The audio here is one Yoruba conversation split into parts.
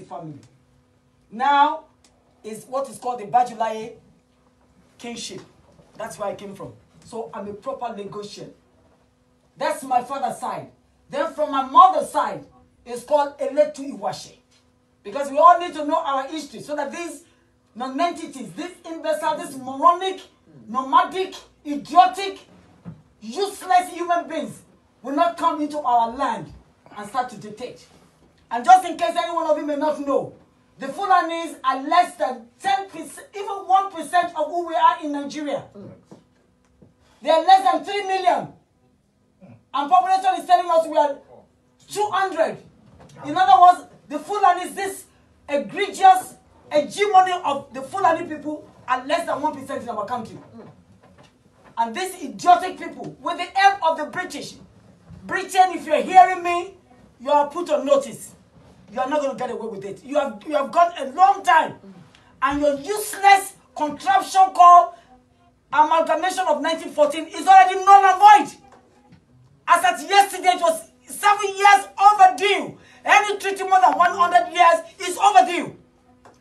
family. Now is what is called the Xliii kingship. That's where I came from. So I'm a proper Lagosian. That's my father's side. Then from my mother's side, it's called Xliii. Because we all need to know our history so that these non-entities, these imbeciles, these moronic, nomadic, idiotic, useless human beings will not come into our land and start to dictate. And just in case any one of you may not know, the Fulanis are less than 10%, even 1% of who we are in Nigeria. They are less than 3 million. And population is telling us we are 200. In other words, the Fulanis, this egregious hegemony of the Fulani people are less than 1% in our country. And these idiotic people, with the help of the British, Britain, if you're hearing me, you are put on notice. You are not going to get away with it. You have gone a long time. And your useless contraption called amalgamation of 1914 is already null and void. As at yesterday, it was 7 years overdue. Any treaty more than 100 years is overdue.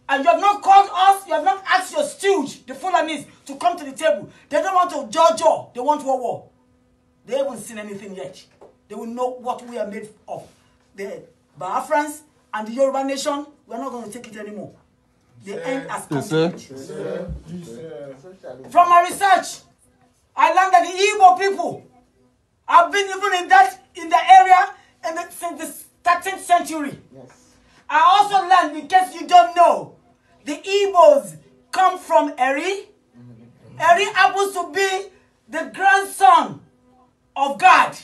And you have not called us, you have not asked your stooge, the Fulanis, to come to the table. They don't want to Jojo, they want war. They haven't seen anything yet. They will know what we are made of. The Biafrans and the Yoruba nation, we're not going to take it anymore. The end has come to it. From my research, I learned that the Igbo people have been even in the area since the 13th century. Yes. I also learned, in case you don't know, the Igbos come from Eri. Eri happens to be the grandson of God.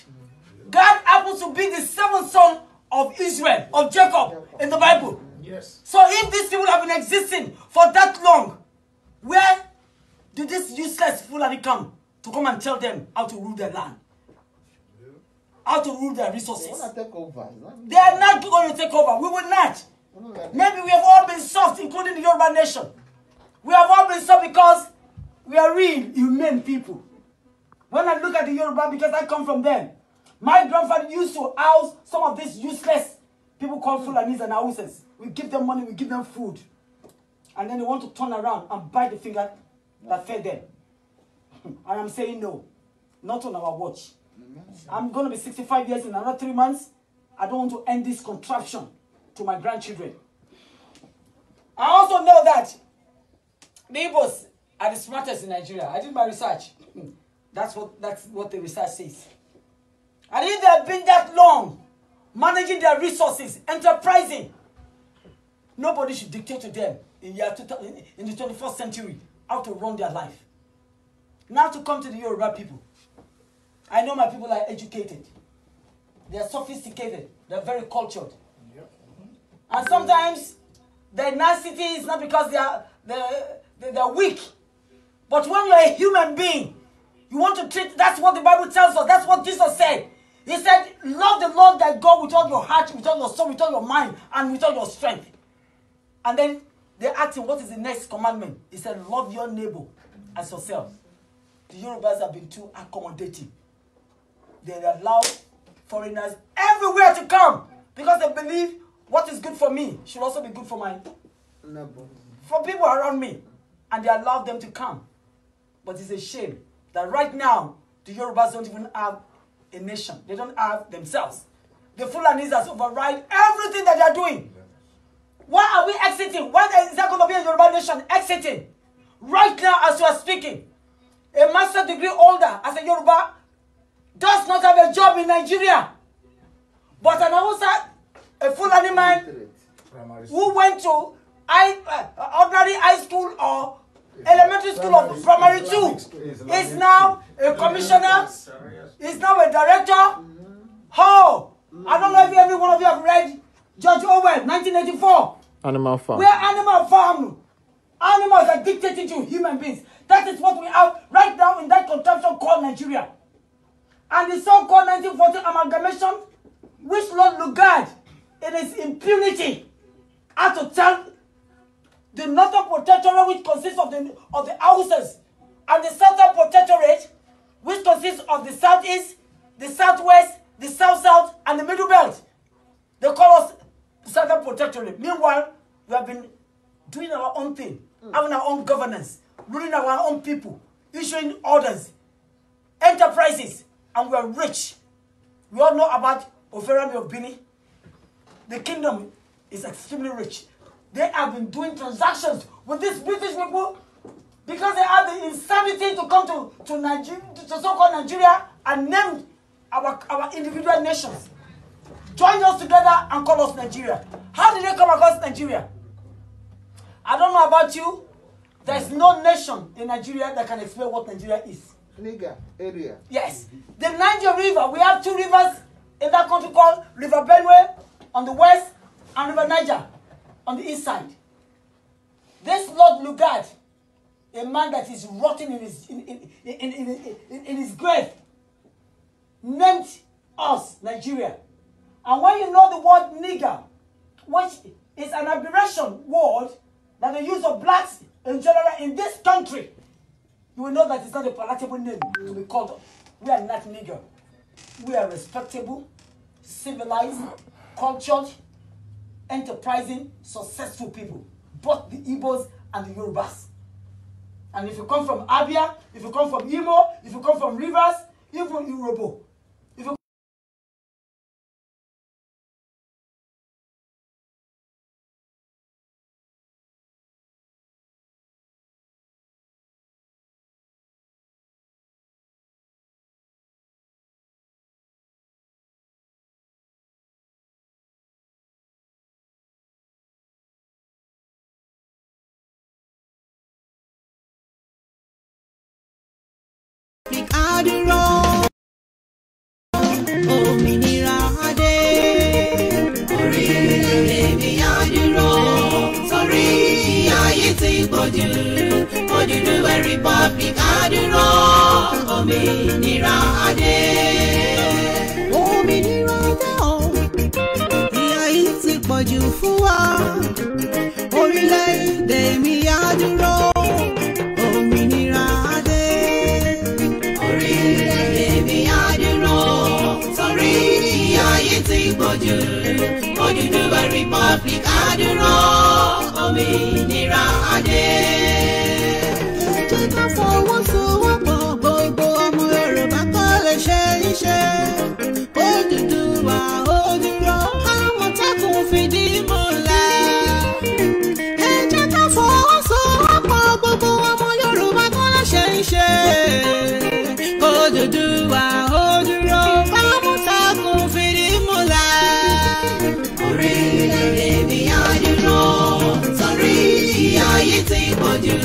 God happens to be the seventh son of Israel, of Jacob, in the Bible. Yes. So if these people have been existing for that long, where did this useless Fulani come and tell them how to rule their land? How to rule their resources? They want to take over. They are not going to take over. We will not. Maybe we have all been soft, including the Yoruba nation. We have all been soft because we are real, humane people. When I look at the Yoruba, because I come from them, my grandfather used to house some of these useless people called Fulanis and Hausas. We give them money, we give them food. And then they want to turn around and bite the finger that fed them. And I'm saying no, not on our watch. I'm going to be 65 years in another 3 months. I don't want to end this contraption to my grandchildren. I also know that the Igbos are the smartest in Nigeria. I did my research. That's what the research says. And if they have been that long, managing their resources, enterprising, nobody should dictate to them in the 21st century how to run their life. Now to come to the Yoruba people. I know my people are educated. They are sophisticated. They are very cultured. Yep. And sometimes their nicety is not because they are weak. But when you are a human being, you want to treat, that's what the Bible tells us. That's what Jesus said. He said, love the Lord thy God with all your heart, with all your soul, with all your mind, and with all your strength. And then they asked him, what is the next commandment? He said, love your neighbor as yourself. The Yorubas have been too accommodating. They allow foreigners everywhere to come because they believe what is good for me should also be good for for people around me. And they allow them to come. But it's a shame that right now, the Yorubas don't even have a nation. They don't have themselves. The Fulanis has override everything that they are doing. Why are we exiting? Why is there going to be a Yoruba nation exiting? Right now, as we are speaking, a master's degree holder as a Yoruba does not have a job in Nigeria. But an Hausa, a Fulani man who went to ordinary high school or elementary school or primary 2 is now a commissioner, is now a director. How? I don't know if every one of you have read George Orwell, 1984. Animal Farm. Where Animal Farm. Animals are dictating to human beings. That is what we have right now in that contraption called Nigeria. And the so-called 1914 amalgamation, which Lord Lugard, in his impunity, had to tell the Northern Protectorate, which consists of the Hausas, and the Southern Protectorate, which consists of the Southeast, the Southwest, the South-South, and the Middle Belt. They call us Southern Protectorate. Meanwhile, we have been doing our own thing, having our own governance, ruling our own people, issuing orders, enterprises, and we are rich. We all know about Oferami of Bini. The kingdom is extremely rich. They have been doing transactions with these British people because they have the insanity to come to Nigeria, to so-called Nigeria, and name our individual nations. Join us together and call us Nigeria. How did they come across Nigeria? I don't know about you. There's no nation in Nigeria that can explain what Nigeria is. Niger area. Yes. The Niger River, we have two rivers in that country called River Benue on the west and River Niger on the east side. This Lord Lugard, a man that is rotting in his grave, named us Nigeria. And when you know the word nigger, which is an aberration word that they use of blacks in general in this country, you will know that it's not a palatable name to be called. We are not nigger. We are respectable, civilized, cultured, enterprising, successful people. Both the Igbos and the Yorubas. And if you come from Abia, if you come from Imo, if you come from Rivers, even Yoruba. If you Republic adúró òmìnira adé. Òmìnira adé o, ìyà yìí ti pọ̀jù fún wa. Orílẹ̀-èdè mi adúró òmìnira adé. Orílẹ̀-èdè mi adúró torí ìyà yìí ti pọ̀jù. Odùduwà Republic adúró òmìnira adé. Ká fọwọ́sowọ́pọ̀ gbogbo ọmọ Yorùbá kó lè ṣe iṣẹ́. Odùduwà ó dúró Àmọ̀tẹ́kùn fìdí múlẹ̀. Ẹ jẹ́ ká fọwọ́sowọ́pọ̀ gbogbo ọmọ Yorùbá kó lè ṣe iṣẹ́. Odùduwà ó dúró Àmọ̀tẹ́kùn fìdí múlẹ̀. Orílẹ̀-èdè mi á dúró torí ìyà yìí ti pọ̀jù.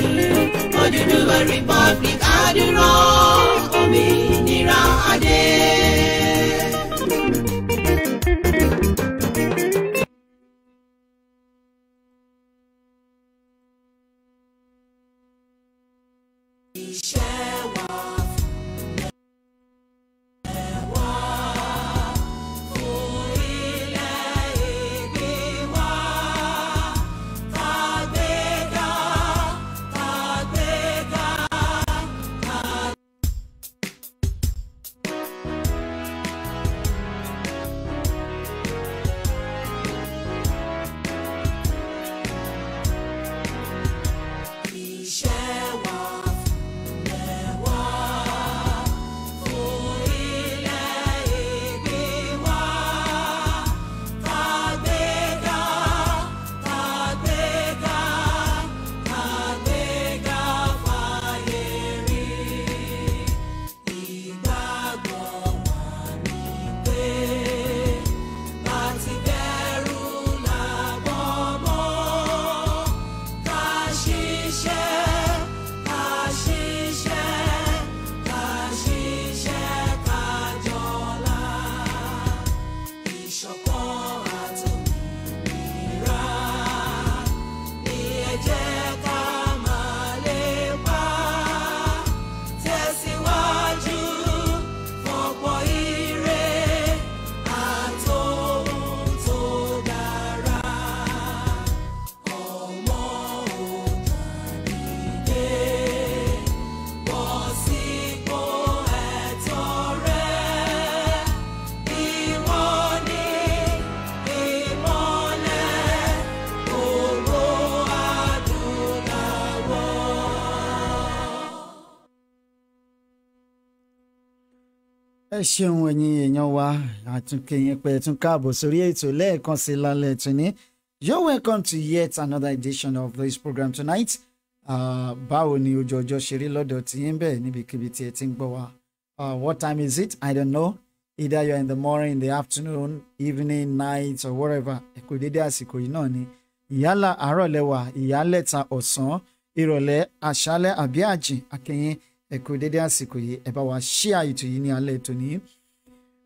Odùduwà Republic adúró òmìnira adé. ẹ ṣeun ẹ̀yin èèyàn wa àtúnkẹyìn pé tún káàbọ̀ sórí ètò lẹ́ẹ̀kan sí lálẹ́ tòní. You're welcome to yet another edition of this program tonight. Báwo ni ojú ọjọ́ ṣe rí lọ́dọ̀ tí yín bẹ́ẹ̀ níbikíbi tí ẹ ti ń gbọ́ wa? What time is it? I don't know. Either you're in the morning, in the afternoon, evening, night or whatever. Ẹ kú dédé àsìkò yìí náà ni. Ìyálà àárọ̀ lẹ́wà, ìyálẹ̀ta ọ̀sán, ìrọ̀lẹ́, àṣálẹ́ àbí àjìn akẹyìn. Ẹ kú dédé àsìkò yìí. Ẹ bá wa share ètò yìí ní alẹ́ tòní.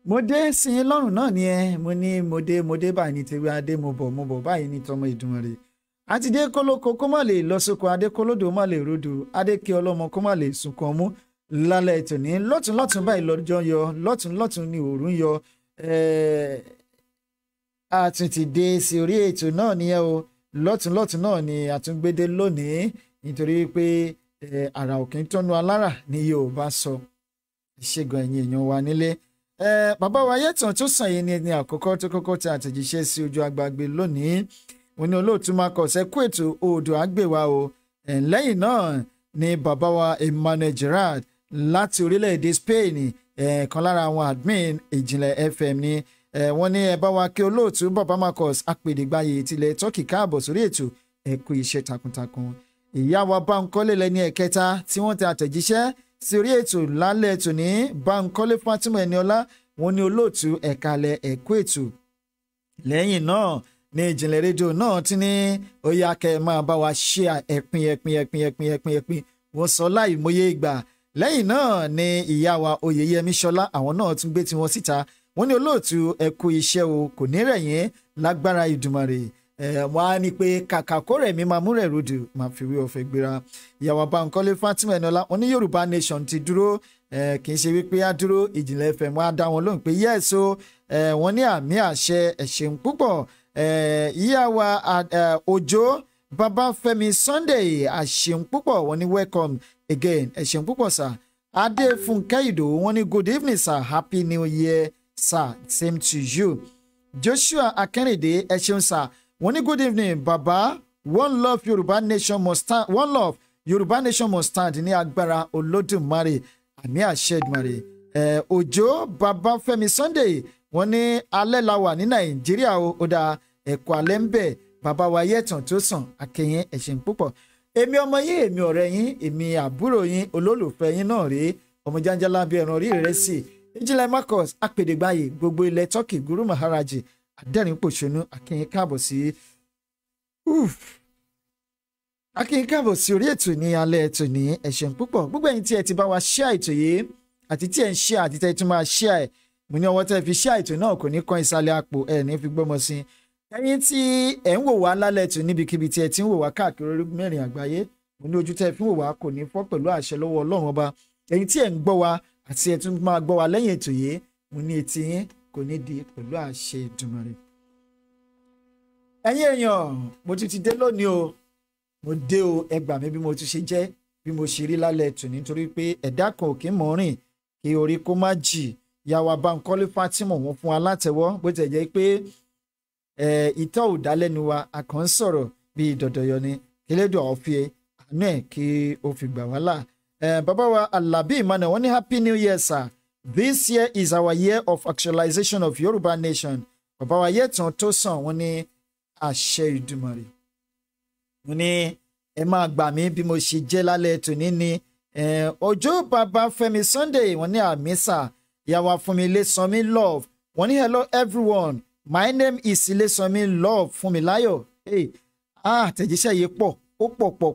Mo dé sí yín lọ́rùn náà ni ẹ. Mo dé báyìí ní tewé adé mo bọ̀ báyìí ní tọmọ Ìdùmarè. Àti dé kólókó kó má lè lọ sóko, adé kólódò má lè rodò, adé kí ọlọ́mọ kó má lè sunkún ọmú. Lálẹ́ tòní lọ́tún báyìí lọ́jọ́ yọ, lọ́tún ni òòrùn yọ. A tún ti dé sí orí ètò náà nìyẹn o. Lọ́tún náà ni àtúngbédé lónìí nítorí pé àrà òkè ń tọ́nu alára ni Yorùbá sọ. Ìṣègùn ẹ̀yin èèyàn wa nílé. Bàbá wa Yẹtàn tó sàn yìí ní àkọ́kọ́ tó kọ́kọ́ tí àtẹ̀jíṣẹ́ sí ojú agbágbé lónìí. Mo ní olóòtú máa kọ̀ sẹ́kù ètò Oòduà àgbèwà o. Lẹ́yìn náà ni bàbá wa Emmanuel Gerard láti orílẹ̀-èdè Spain kan lára àwọn admin Ìjìnlẹ̀ FM ni wọ́n ní ẹ bá wa kí olóòtú bàbá Marcus apèdègbàyè tilẹ̀ Turkey káàbọ̀ sórí ètò ẹ kú iṣẹ́ takuntakun. Ìyá wa Bánkọ́lé lẹ́ni ẹ̀kẹta tí wọ́n tẹ àtẹ̀jíṣẹ́ sí orí ètò lálẹ́ tòní. Bánkọ́lé Fatima Ẹniọlá wọ́n ní olóòtú ẹ̀kalẹ̀ ẹ̀kú ètò. Lẹ́yìn náà ní Ìjìnlẹ̀ rédíò náà tí ní ó yá kẹ́ máa bá wa ṣe ẹ̀pin wọ́n sọ láì mọye ìgbà. Lẹ́yìn náà ni ìyá wa Oyèyẹmí Ṣọlá àwọn náà tún gbé tiwọn síta. Wọ́n ní olóòtú ẹ kú iṣẹ́ o kò ní rẹ̀ yín lágbára Ìdùmarè. Wọ́n á ní pé kàkà kó rẹ̀ mí máa mú rẹ̀ rodò máa fi wí ọ̀fẹ́ gbéra. Ìyá wa Bánkọ́lé Fatima Ẹniọlá wọ́n ní Yorùbá Nation ti dúró kì í ṣe wípé á dúró. Ìjìnlẹ̀ FM wọ́n á dá wọn lóhùn pé yes o. Wọ́n ní àmì àṣẹ ẹ ṣeun púpọ̀. Ìyá wa Òjó Babafẹ́mi Sunday àṣeun púpọ̀ wọ́n ní welcome again ẹ ṣeun púpọ̀ sir. Adéfúnkẹ́ Ìdòwú wọ́n ní good evening sir, happy new year sir, same to you. Joshua Akẹ́rìndé ẹ ṣeun sir wọ́n ní good evening baba, one love Yorùbá nation must stand, one love Yorùbá nation must stand ní agbára Olódùmarè àmì àṣẹ Èdùmàrè. Òjó Babafẹ́mi Sunday wọ́n ní alẹ́ la wà ní Nàìjíríà ó dáa ẹ̀kọ́ alẹ́ ń bẹ̀. Bàbá wa Yẹtàn tó sàn akẹyìn ẹ ṣeun púpọ̀. Èmi ọmọ yín, èmi ọ̀rẹ́ yín, èmi àbúrò yín, olólùfẹ́ yín náà rèé. Ọmọ jáńjálá bí ẹran orí rẹ̀ sí. Ìjìnlẹ̀ Marcus apèdègbàyè gbogbo ilẹ̀ Turkey Guru Maharaji adẹ́rìn pòṣónú akẹyìn káàbọ̀ sí. Akẹyìn káàbọ̀ sí orí ètò ní alẹ́ ètò ní ẹ ṣeun púpọ̀. Gbogbo ẹ̀yin tí ẹ ti bá wa share ètò yìí àti tí ẹ ń share àti tẹ́ tún máa share ẹ̀. Mo ní ọwọ́ tẹ́ fi share ètò náà kò ní kan ìsàlẹ̀ àpò ẹ̀ ní fi gbọ́mọ sí. Ẹ̀yin tí ẹ̀ ń wò wá lálẹ́ tó níbikíbi tí ẹ ti ń wò wá káàkiri orí mẹ́rin àgbáyé, mo ní ojú tẹ́ fi ń wò wá kò ní fọ́ pẹ̀lú àṣẹ lọ́wọ́ Ọlọ́run ọba. Ẹ̀yin tí ẹ̀ ń gbọ́ wa àti ẹ̀ tún máa gbọ́ wa lẹ́yìn ètò yìí, mo ní etí yín kò ní di pẹ̀lú àṣẹ Èdùmàrè. Ẹ̀yin èèyàn, mo tún ti dé lónìí o. Mo dé o, ẹ gbà mí bí mo tún ṣe jẹ́ bí mo ṣe rí lálẹ́ tò nítorí pé ẹ̀dá kan ò kí ń mọ̀ rìn kí orí kó má jì. Ìyá wa Bánkọ́lé Fatima wọ́n fún wa látẹ̀wọ́ bó ti jẹ́ pé ìtọ́ ò dá lẹ́nu wa a kàn ń sọ̀rọ̀ bíi dọ̀dọ̀yọ ni kílédùn ọ̀fẹ́ àánú ẹ̀ kí o fi gbà wá là. Bàbá wa Alabi Emmanuel wọ́n ní happy new year sir, this year is our year of actualization of Yorùbá nation. Bàbá wa Yẹtàn tó sàn wọ́n ní àṣẹ Ìdùmarè. Wọ́n ní ẹ máa gbà mí bí mo ṣe jẹ́ lálẹ́ tòní ni. Òjó Babafẹ́mi Sunday wọ́n ní àmísà. Ìyàwó Fúnmi Ilésànmí love wọ́n ní hello everyone. My name is Ilésànmí Love Fúnmiláyọ̀. Tẹ̀jíṣẹ́ yìí pọ̀ ó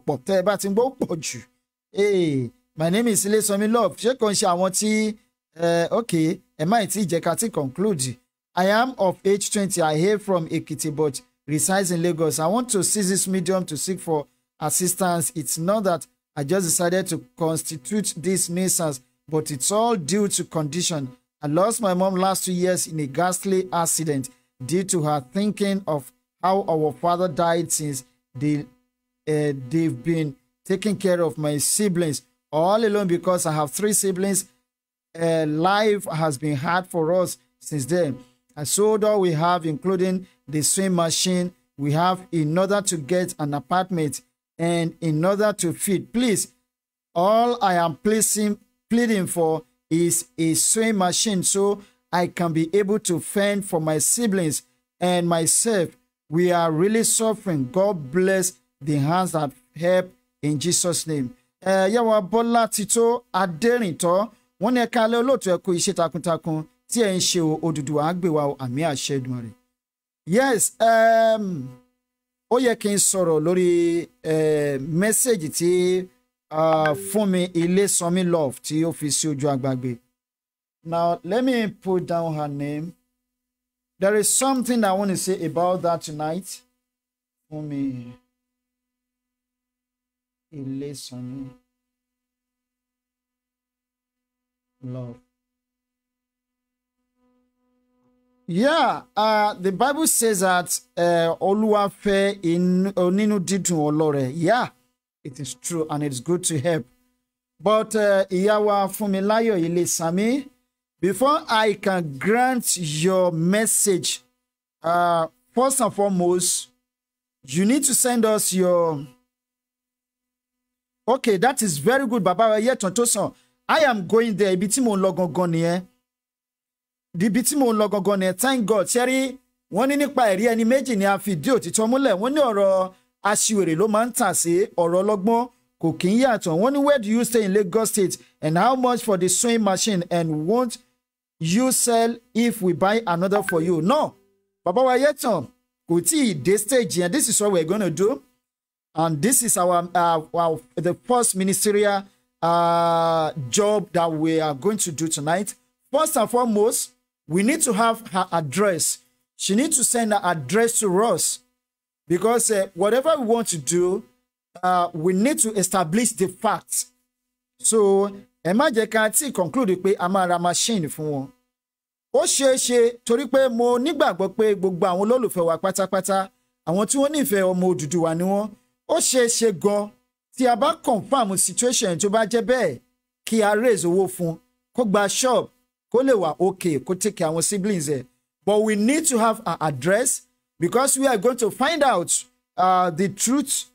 pọ̀ tẹ́ ẹ bá ti ń gbọ́ ó pọ̀ jù. My name is Ilésànmí Love ṣé kò ń ṣe àwọn tí ẹ má tí ì jẹ́ ká tí conclude. I am of age 20. I hail from Ekiti but resides in Lagos. I want to seize this medium to seek for assistance. It's not that I just decided to constitute this nuisance, but it's all due to condition. I lost my mom last 2 years in a ghastly accident due to her thinking of how our father died since they've been taking care of my siblings all alone because I have 3 siblings. Life has been hard for us since then. I sold all we have, including the swim machine we have, in order to get an apartment and in order to feed. Please, all I am pleading for is a sewing machine so I can be able to fend for my siblings and myself. We are really suffering. God bless the hands that help in Jesus' name. Yàwá Bọ́lá Tító Adérìntọ́ wọ́n ní ẹ̀ka alẹ́ olóòtú ẹ̀kọ́ iṣẹ́ takuntakun tí ẹ̀ ń ṣe Odùduwà á gbé wa àmì àṣẹ Èdùmàrè. Yes, ó yẹ kí n sọ̀rọ̀ lórí mẹ́sẹ̀gì tí Fúnmi Ilésànmí Love tí ó fi sí ojú agbágbé. Now, let me put down her name. There is something I want to say about that tonight. Fúnmi Ilésànmí Love. Yeah, the Bible says that Olúwa fẹ́ onínú dídùn ọlọ́rẹ̀. Yeah, it is true and it's good to help. But ìyá wa Fúnmiláyọ̀ Ilésànmí, before I can grant your message, first and foremost, you need to send us your... Okay, that is very good, Baba. I am going there. Ibi tí mo ń lọ gangan nìyẹn. Ibi tí mo ń lọ gangan nìyẹn. Thank God. Ṣẹ́rí, wọ́n ní nípa ẹ̀rí ẹni méjì ni a fi ìdí òtítọ́ múlẹ̀. Wọ́n ní ọ̀rọ̀ aṣiwèrè ló máa ń tà sí ọ̀rọ̀ ọlọ́gbọ́n kò kí ń yàtọ̀. Wọ́n ní where do you stay in Lagos State and how much for the sewing machine and won't you sell if we buy another for you? No. Baba wa Yetan, kò tí ì dé stage yẹn. This is what we're going to do. And this is our the first ministerial job that we are going to do tonight. First and foremost, we need to have her address. She needs to send her address to us because whatever we want to do, we need to establish the facts. So, ẹ má jẹ́ ká tí conclude pé a máa ra machine fún wọn. Ó ṣeé torí pé mo nígbàgbọ́ pé gbogbo àwọn olólùfẹ́ wa pátápátá, àwọn tí wọ́n nífẹ̀ẹ́ ọmọ Odùduwà ni wọ́n. Ó ṣeé gan tí a bá confirm situation tó bá jẹ́ bẹ́ẹ̀ kí a raise owó fún kó gba shop kó lè wà okay kó take care àwọn siblings ẹ̀. But we need to have an address because we are going to find out the truth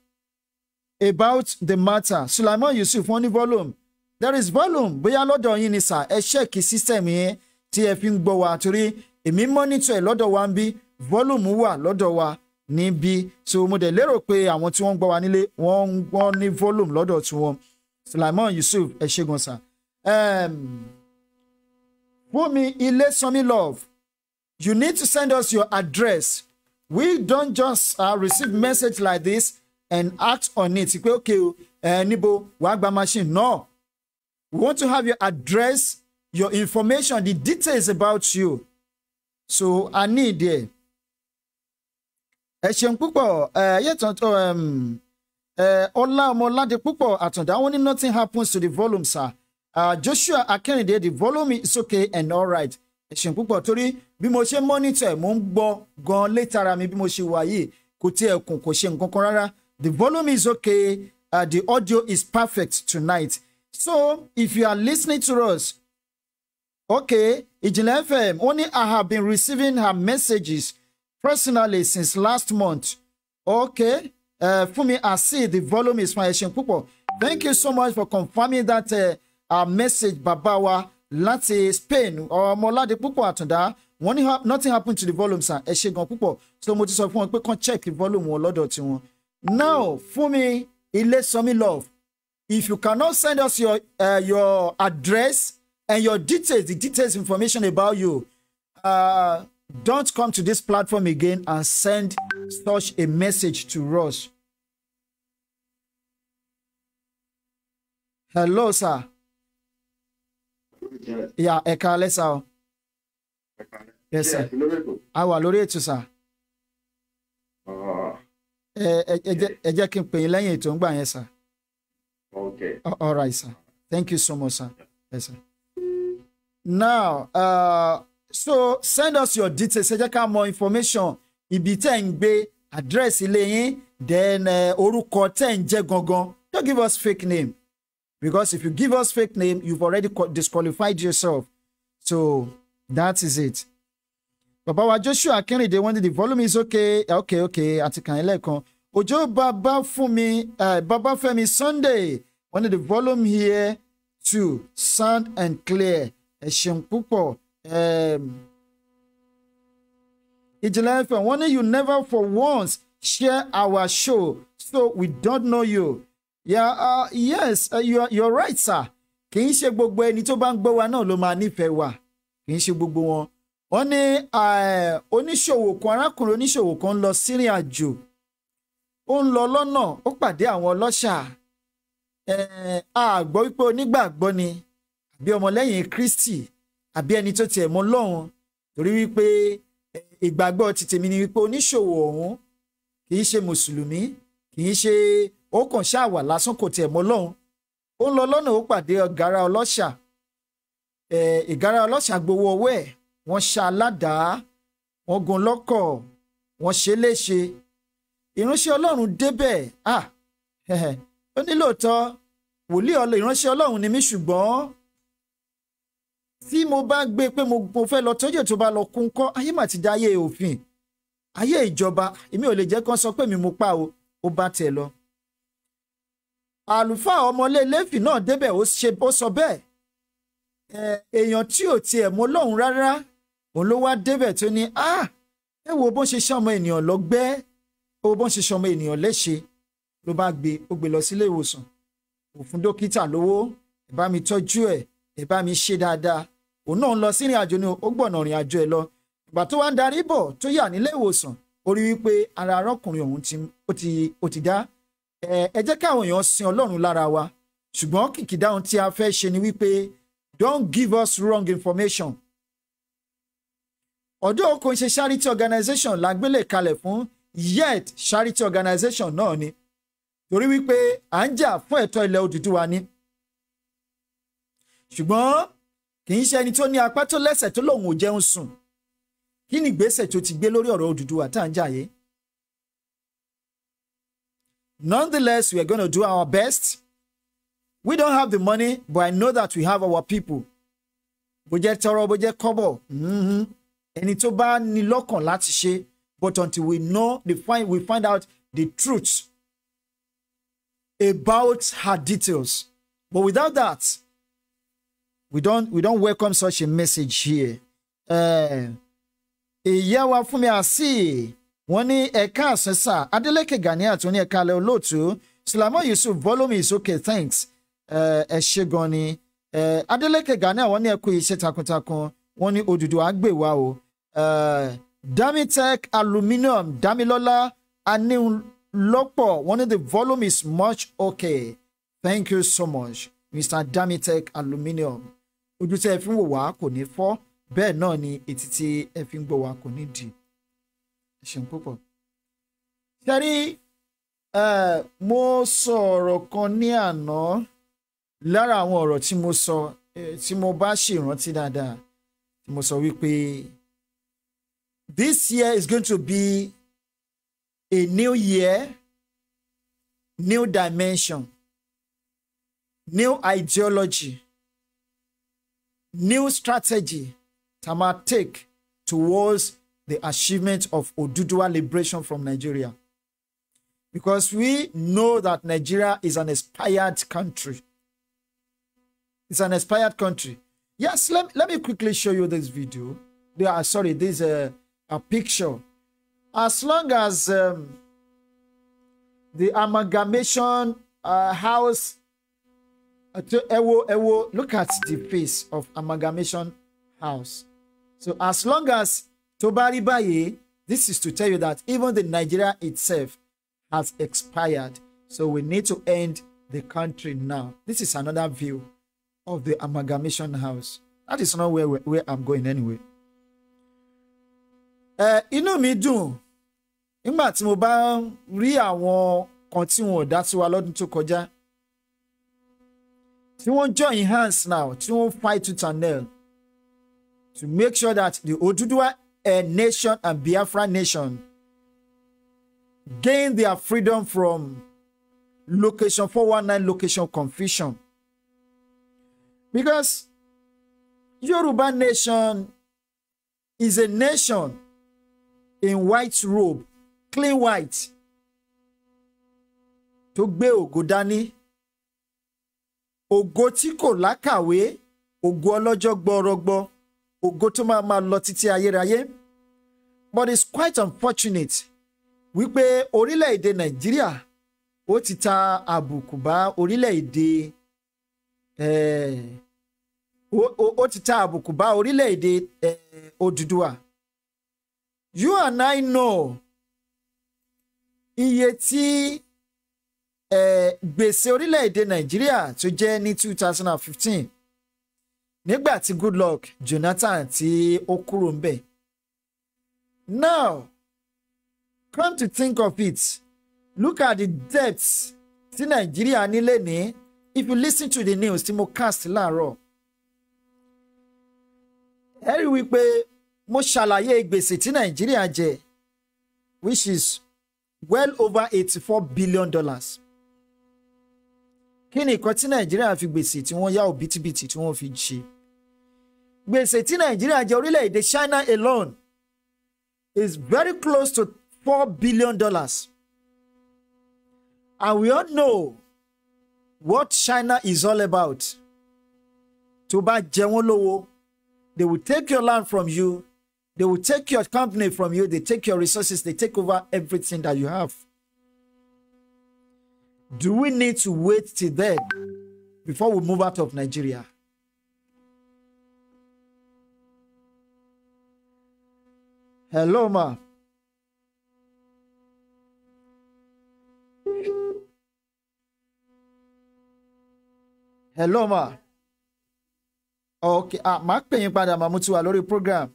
about the matter. Sulaiman Yusuf wọ́n ní volume. There is volume. Bóyá lọ́dọ̀ yín ni sà ẹ check system yẹn tí ẹ fi ń gbọ́ wa torí èmi monitor ẹ̀ lọ́dọ̀ wa ń bí volume wà lọ́dọ̀ wa níbí. So mo dẹ̀ lérò pé àwọn tí wọ́n ń gbọ́ wa nílé wọ́n ní volume lọ́dọ̀ tí wọ́n. Sulaiman Yusuf ẹ ṣé gan sà. Fúnmi Ilésànmí Love, you need to send us your address. We don't just receive message like this and act on it. Okay, níbo wàá gba machine. No. We want to have your address, your information, the details about you. So I need there. Ẹ ṣeun púpọ̀ Yẹtan tó Ọlá Ọmọládé púpọ̀ Àtàndá wọ́n ní nothing happens to the volume sir. Joshua Akérèdé, the volume is okay and all right. Ẹ ṣeun púpọ̀ torí bí mo ṣe monitor mo ń gbọ́ gan létara mi bí mo ṣe wà yìí kò tí ẹ kùn kò ṣe nǹkan kan rárá. The volume is okay. The audio is perfect tonight. So if you are listening to us, okay, Ìjìnlẹ̀ FM, only I have been receiving her messages personally since last month. Okay, for me, I see the volume is fine. Thank you so much for confirming that message, Babawa, láti Spain, or Molade Pupo Atunda. Nothing happened to the volume, sir. So mo ti sọ fún wọn pé kàn check the volume wọn lọ́dọ̀ tí wọn. Now, Fúnmi Ilésànmí Love, if you cannot send us your address and your details, the details information about you, don't come to this platform again and send such a message to us. Hello, sir. Yeah, ẹ káalẹ́ sir. Yes, sir. I wà lórí ètò, sir. Ẹ jẹ́ kí n pè yín lẹ́yìn ètò ń gbà yẹn, sir. Okay. All right, sir. Thank you so much, sir. Yes, sir. Now, so send us your details. Ẹ jẹ́ ká mọ information. Ibi tẹ́ ń gbé, address ilé yín, then orúkọ tẹ́ ń jẹ́ gangan. Don't give us fake name. Because if you give us fake name, you've already disqualified yourself. So that is it. Baba wa Joshua Akérèdé, when the volume is okay. Okay. Àti kàn yín lẹ́ẹ̀kan. Ojo Baba Fúnmi, Baba Fẹ́mi Sunday, when the volume here to sound and clear. Ẹ ṣeun púpọ̀. Ìjìnlẹ̀ FM, wọ́n ní you never for once share our show, so we don't know you. Yeah, yes, you're right, sir. Kì í ṣe gbogbo ẹni tó bá ń gbọ́ wa náà ló máa nífẹ̀ẹ́ wa. Kì í ṣe gbogbo wọn. Wọ́n ní oníṣòwò kan, arákùnrin oníṣòwò kan ń lọ sírìn àjò. Ó ń lọ lọ́nà, ó pàdé àwọn ọlọ́ṣà. A gbọ́ wípé onígbàgbọ́ ni, àbí ọmọlẹ́yìn Kristi, àbí ẹni tó tiẹ̀ mọ̀ Ọlọ́run. Torí wípé ìgbàgbọ́ ti tèmi ni wípé oníṣòwò ọ̀hún kì í ṣe mùsùlùmí, kì í ṣe ó kàn ṣáà wà lásán kò tiẹ̀ mọ̀ Ọlọ́run. Ó ń lọ lọ́nà, ó pàdé ìgárá ọlọ́ṣà. Ìgárá ọlọ́ṣà gbowó ọwọ́ ẹ̀, wọ́n ṣá aládàá, wọ́n gún lọ́kọ̀, wọ́n ṣe léṣe. Ìránṣẹ́ Ọlọ́run débẹ̀, ó ní lóòótọ́ wòlíì ìránṣẹ́ Ọlọ́run ni mí, ṣùgbọ́n tí mo bá gbé pé mo fẹ́ lọ tójú tó bá lọ kún kọ́, ayé mà ti dá ayé òfin, ayé ìjọba, èmi ò lè jẹ́ kán sọ pé mi mo pa o, ó bá tẹ̀ lọ. Àlùfáà ọmọlé Léfì náà débẹ̀, ó sọ bẹ́ẹ̀. Èèyàn tí ò tiẹ̀ mọ̀ Ọlọ́run rárá, òun ló wá débẹ̀ tó ní ẹ wo bọ́n ṣe ṣọmọ ènìyàn lọ́gbẹ́, ẹ wo bọ́n ṣe ṣọmọ ènìyàn léṣe. Ló bá gbé lọ sílé ìwòsàn, ó fún dókítà lówó, ẹ bá mi tọ́jú ẹ̀, ẹ bá mi ṣe dáadáa. Òun náà ń lọ sí ìrìn àjò ni, ó gbọ̀nà ìrìn àjò ẹ̀ lọ. Ìgbà tó wá ń darí bọ̀ tó yà nílé ìwòsàn, ó rí wípé ara arákùnrin ọ̀hún ó ti dá. Ẹ jẹ́ káwọn èèyàn sin Ọlọ́run lára wa, ṣùgbọ́n kìkìdá ohun tí a fẹ́ ṣe ni wípé don't give us wrong information. Ọ̀dọ́ kò ń ṣe charity organization la gbélé kalẹ̀ fún, yet charity organization náà ni. Torí wípé à ń jà fún ẹ̀tọ́ ilẹ̀ Odùduwà ni. Ṣùgbọ́n kì í ṣe ẹni tó ní apá tó lẹ́sẹ̀ tó lòun ò jẹun sùn. Kí ni ìgbésẹ̀ tó ti gbé lórí ọ̀rọ̀ Odùduwà tá à ń jà yé? Nonetheless, we are going to do our best. We don't have the money, but I know that we have our people. Bó jẹ́ tọrọ, bó jẹ́ kọ́bọ̀. Ẹni tó bá ní lọ́kàn láti ṣe, but until we know, we find out the truth about her details. But without that, we don't welcome such a message here. Ìyá wa Fúnmi Àsì, wọ́n ní ẹ̀ka àṣẹ́sà, Adélékè Ganiat tó ní ẹ̀ka alẹ́ olóòtú, Sulaiman Yusuf, volume is okay, thanks. Ẹ ṣé gan ni. Adélékè Ganiat wọ́n ní ẹ kú iṣẹ́ takuntakun, wọ́n ní Odùduwà gbè wá o. Damitech Aluminium, Damilola Anilopo, wọ́n ní the volume is much okay. Thank you so much, Mr. Damitech Aluminium. Ojú tí ẹ fi ń wò wá kò ní fọ́, bẹ́ẹ̀ náà ni etí tí ẹ fi ń gbọ́ wá kò ní dì. Ẹ ṣeun púpọ̀. Ṣẹ́rí, mo sọ ọ̀rọ̀ kan ní àná, lára àwọn ọ̀rọ̀ tí mo sọ, tí mo bá ṣèrántí dáadáa, tí mo sọ wípé this year is going to be a new year, new dimension, new ideology, new strategy that might take towards the achievement of Oduduwa liberation from Nigeria. Because we know that Nigeria is an expired country. It's an expired country. Yes, let me quickly show you this video. This a picture. As long as the amalgamation house, look at the face of amalgamation house. So as long as Tobari Baye, this is to tell you that even the Nigeria itself has expired. So we need to end the country now. This is another view of the amalgamation house. That is not where I'm going anyway. Inú mi dùn nígbà tí mo bá rí àwọn kan tí wọn ò dá sí wa lọ́dún tó kọjá. Tí wọ́n join hands now, tí wọ́n fight tooth and nail to make sure that the Oduduwa nation and Biafra nation gain their freedom from location 419 location confusion. Because Yoruba nation is a nation in white robe, clean white, tó gbé ògo dání. ògo tí kò lákàwé, ògo ọlọ́jọ́ gbọrọgbọ, ògo tó máa lọ títí ayérayé. But it's quite unfortunate wípé orílẹ̀-èdè Nàìjíríà ó ti ta àbùkù bá orílẹ̀-èdè ó ti ta àbùkù bá orílẹ̀-èdè Odùduwà. You and I know iye tí gbèsè orílẹ̀-èdè Nàìjíríà tó jẹ́ ní 2015 nígbà tí Goodluck Jonathan tí ó kúrò ń bẹ̀. Now, come to think of it, look at the debts tí Nàìjíríà ní lénìí. If you listen to the news tí mo cast láàárọ̀, ẹ rí wípé mo ṣàlàyé gbèsè tí Nàìjíríà jẹ, which is well over $84 billion. Kí ni nǹkan tí Nàìjíríà fi gbèsè tí wọ́n yá òbítíbitì tí wọ́n fi ṣe? Gbèsè tí Nàìjíríà jẹ orílẹ̀-èdè China alone is very close to $4 billion. And we all know what China is all about. Tó bá jẹ wọ́n lówó, they will take your land from you, they will take your company from you, they take your resources, they take over everything that you have. Do we need to wait till then before we move out of Nigeria? Hello, ma. Hello, ma. Okay, máa pè yín padà, màá mú tí wà lórí program.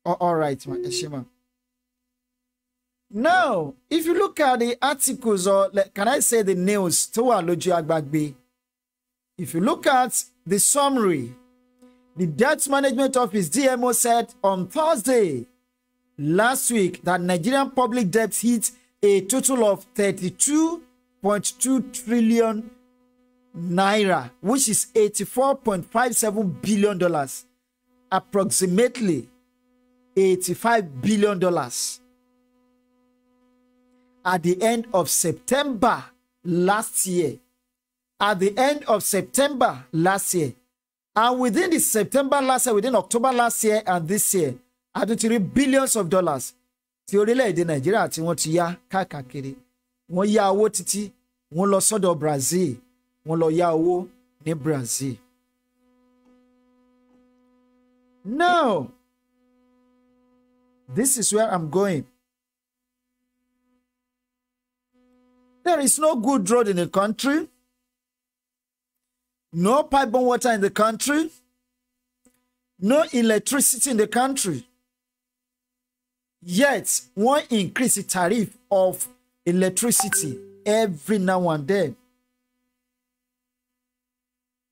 All right, ma. Ẹ ṣé, ma. Now, if you look at the articles, or can I say the news tó wà lójú agbágbé, if you look at the summary, the Debt Management Office, DMO, said on Thursday last week that Nigerian public debt hit a total of 32.2 trillion naira, which is $84.57 billion, approximately $85 billion. At the end of September last year. At the end of September last year. And within the September last year, within October last year and this year, $23 billions tí orílẹ̀-èdè Nàìjíríà tí wọ́n ti yá káàkiri. Wọ́n yá owó títí, wọ́n lọ sọ́dọ̀ Brazil, wọ́n lọ yá owó ní Brazil. Now, this is where I'm going. There is no good road in the country, no pipe-borne water in the country, no electricity in the country. Yet, one increase the tariff of electricity every now and then.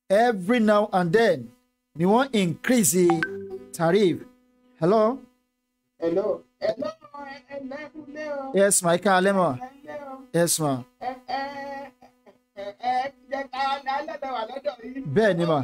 Every now and then, they want increase the tariff. Hello? Hello. Yes, my Kalema. Yes, ma. Bẹ́ẹ̀ ni ma.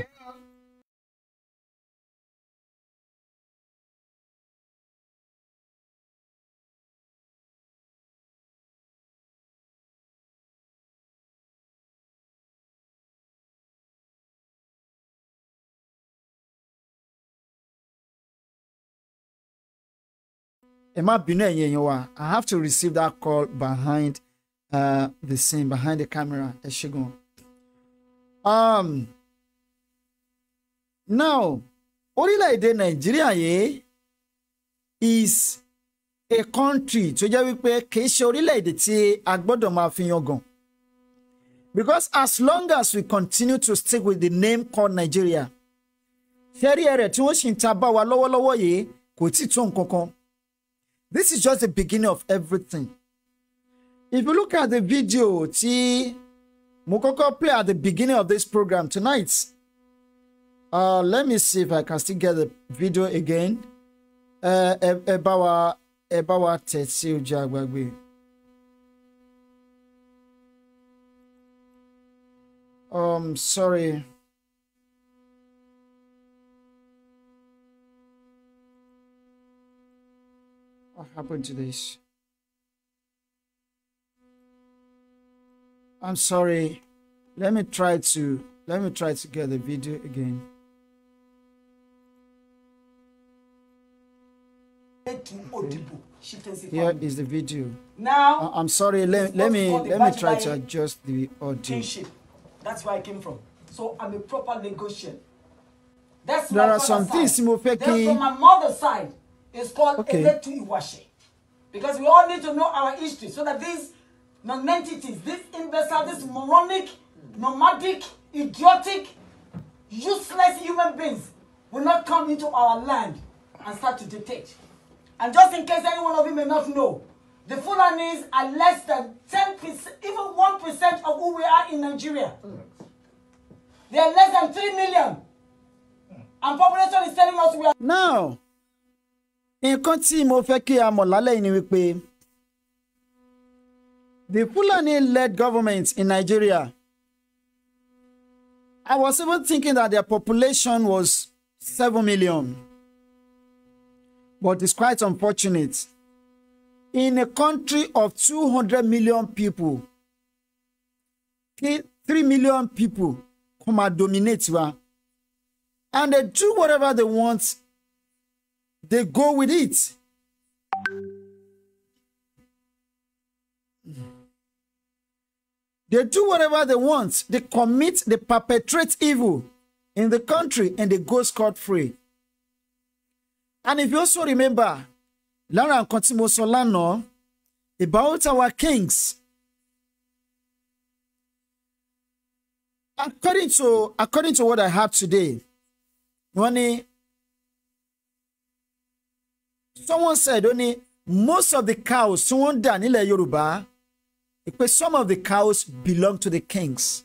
Ẹ má bínú ẹ̀yin èèyàn wa. I have to receive that call behind the scene, behind the camera. Ẹ ṣé gan. Now, orílẹ̀-èdè Nàìjíríà yìí is a country tó jẹ́ wípé kìí ṣe orílẹ̀-èdè tí a gbọ́dọ̀ máa fi yangàn. Because as long as we continue to stick with the name called Nigeria, ṣẹ́rí ẹ̀rẹ̀ tí wọ́n ṣì ń ta bá wa lọ́wọ́lọ́wọ́ yìí kò tí tó nǹkan kan. This is just the beginning of everything. If you look at the video tí mo kọ́kọ́ play at the beginning of this program tonight, let me see if I can still get the video again. Ẹ bá wa tẹ̀ sí ojú agbágbé. Sorry. What happened to this? I'm sorry. Let me try to get the video again. Here is the video. Now I'm sorry. Let me try to adjust the audio. Kinship. That's where I came from. So I'm a proper negotiant. That's there my are some things Then from my mother's side, it's called Xliii Iwashi. Because we all need to know our history so that these non-entities, these investors, these moronic, nomadic, idiotic, useless human beings will not come into our land and start to dictate. And just in case any one of you may not know, the Fulanis are less than 10%, even 1% of who we are in Nigeria. They are less than 3 million. And population is telling us we are... Now, nǹkan tí mo fẹ́ kí a mọ̀ lálẹ́ yìí ni wípé the Fulani-led government in Nigeria, I was even thinking that their population was 7 million. But it's quite unfortunate. In a country of 200 million people, 3 million people come and dominate one. And they do whatever they want. They go with it. They do whatever they want. They commit, they perpetrate evil in the country and they go scot-free. And if you also remember, Lara Kontimo Solano, about our kings, according to what I have today, someone said only most of the cows, some of the cows belong to the kings.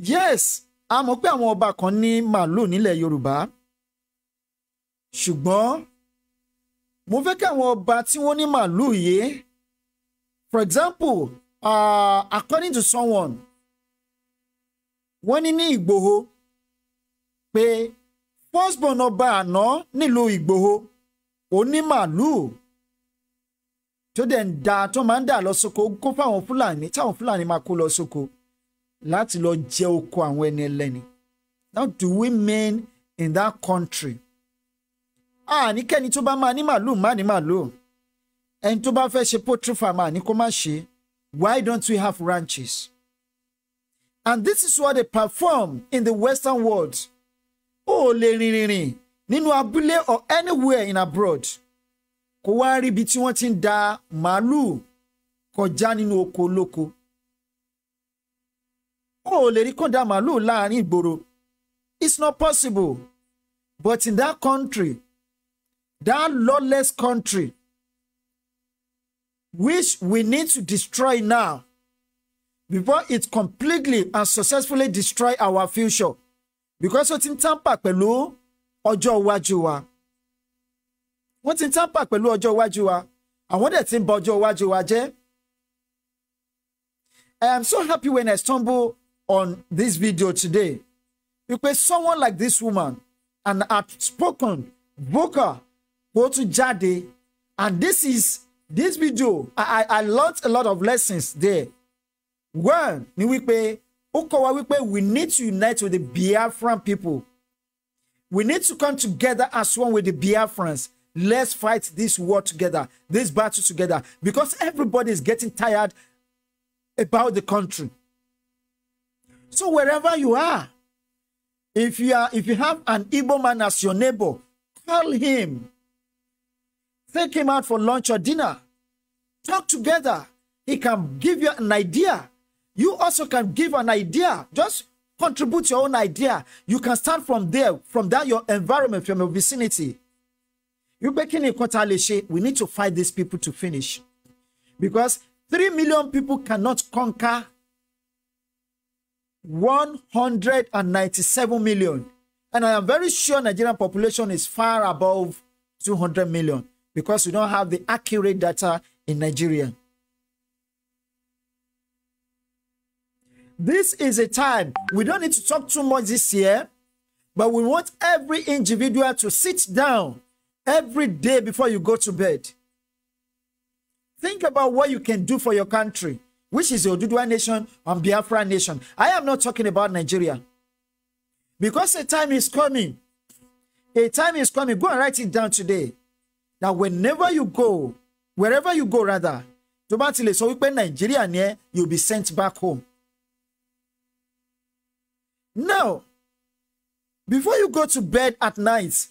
Yes, a mọ̀ pé àwọn ọba kan ní màálù nílẹ̀ Yorùbá. Ṣùgbọ́n mo fẹ́ kí àwọn ọba tí wọ́n ní màálù yìí, for example, according to someone, wọ́n ní Ìgbòho pé firstborn ọba àná nílùú Ìgbòho ó ní màálù tó dẹ̀ ń da tó máa ń dà lọ sóko kó fáwọn Fúlàní táwọn Fúlàní máa kó lọ sóko láti lọ jẹ oko àwọn ẹni ẹlẹ́ni. Now do we mean in that country? Níkẹ́ni tó bá máa ní màálù má ní màálù. Ẹni tó bá fẹ́ ṣe poultry farmer ní kó má ṣe. Why don't we have ranches? And this is what they perform in the Western world. Lè rìnrìn nínú abúlé or anywhere in abroad. Kó wá rí ibi tí wọ́n ti ń da màálù kọjá nínú oko olóko. Lè rí kó da màálù láàrin ìgboro. It's not possible. But in that country, that lawless country, which we need to destroy now, before it completely and successfully destroy our future. Because wọ́n ti ń tamper pẹ̀lú ọjọ́ iwájú wa. Wọ́n ti ń tamper pẹ̀lú ọjọ́ iwájú wa. Àwọn dẹ̀ ti ń ba ọjọ́ iwájú wa jẹ́. I am so happy when I stumble on this video today. Because someone like this woman, an outspoken, vocal, go to Jade, and this video, I learned a lot of lessons there. One, we need to unite with the Biafran people. We need to come together as one with the Biafrans. Let's fight this war together, this battle together, because everybody is getting tired about the country. So wherever you are, if you have an Igbo man as your neighbor, call him. Take him out for lunch or dinner. Talk together. He can give you an idea. You also can give an idea. Just contribute your own idea. You can start from there, from that your environment, from your vicinity. We need to fight these people to finish. Because 3 million people cannot conquer 197 million. And I am very sure Nigerian population is far above 200 million because we don't have the accurate data in Nigeria. This is a time, we don't need to talk too much this year, but we want every individual to sit down every day before you go to bed. Think about what you can do for your country, which is the Oduduwa nation and Biafra nation. I am not talking about Nigeria. Because a time is coming. A time is coming. Go and write it down today. That whenever you go, wherever you go rather, so we Nigeria near, you'll be sent back home. Now, before you go to bed at night,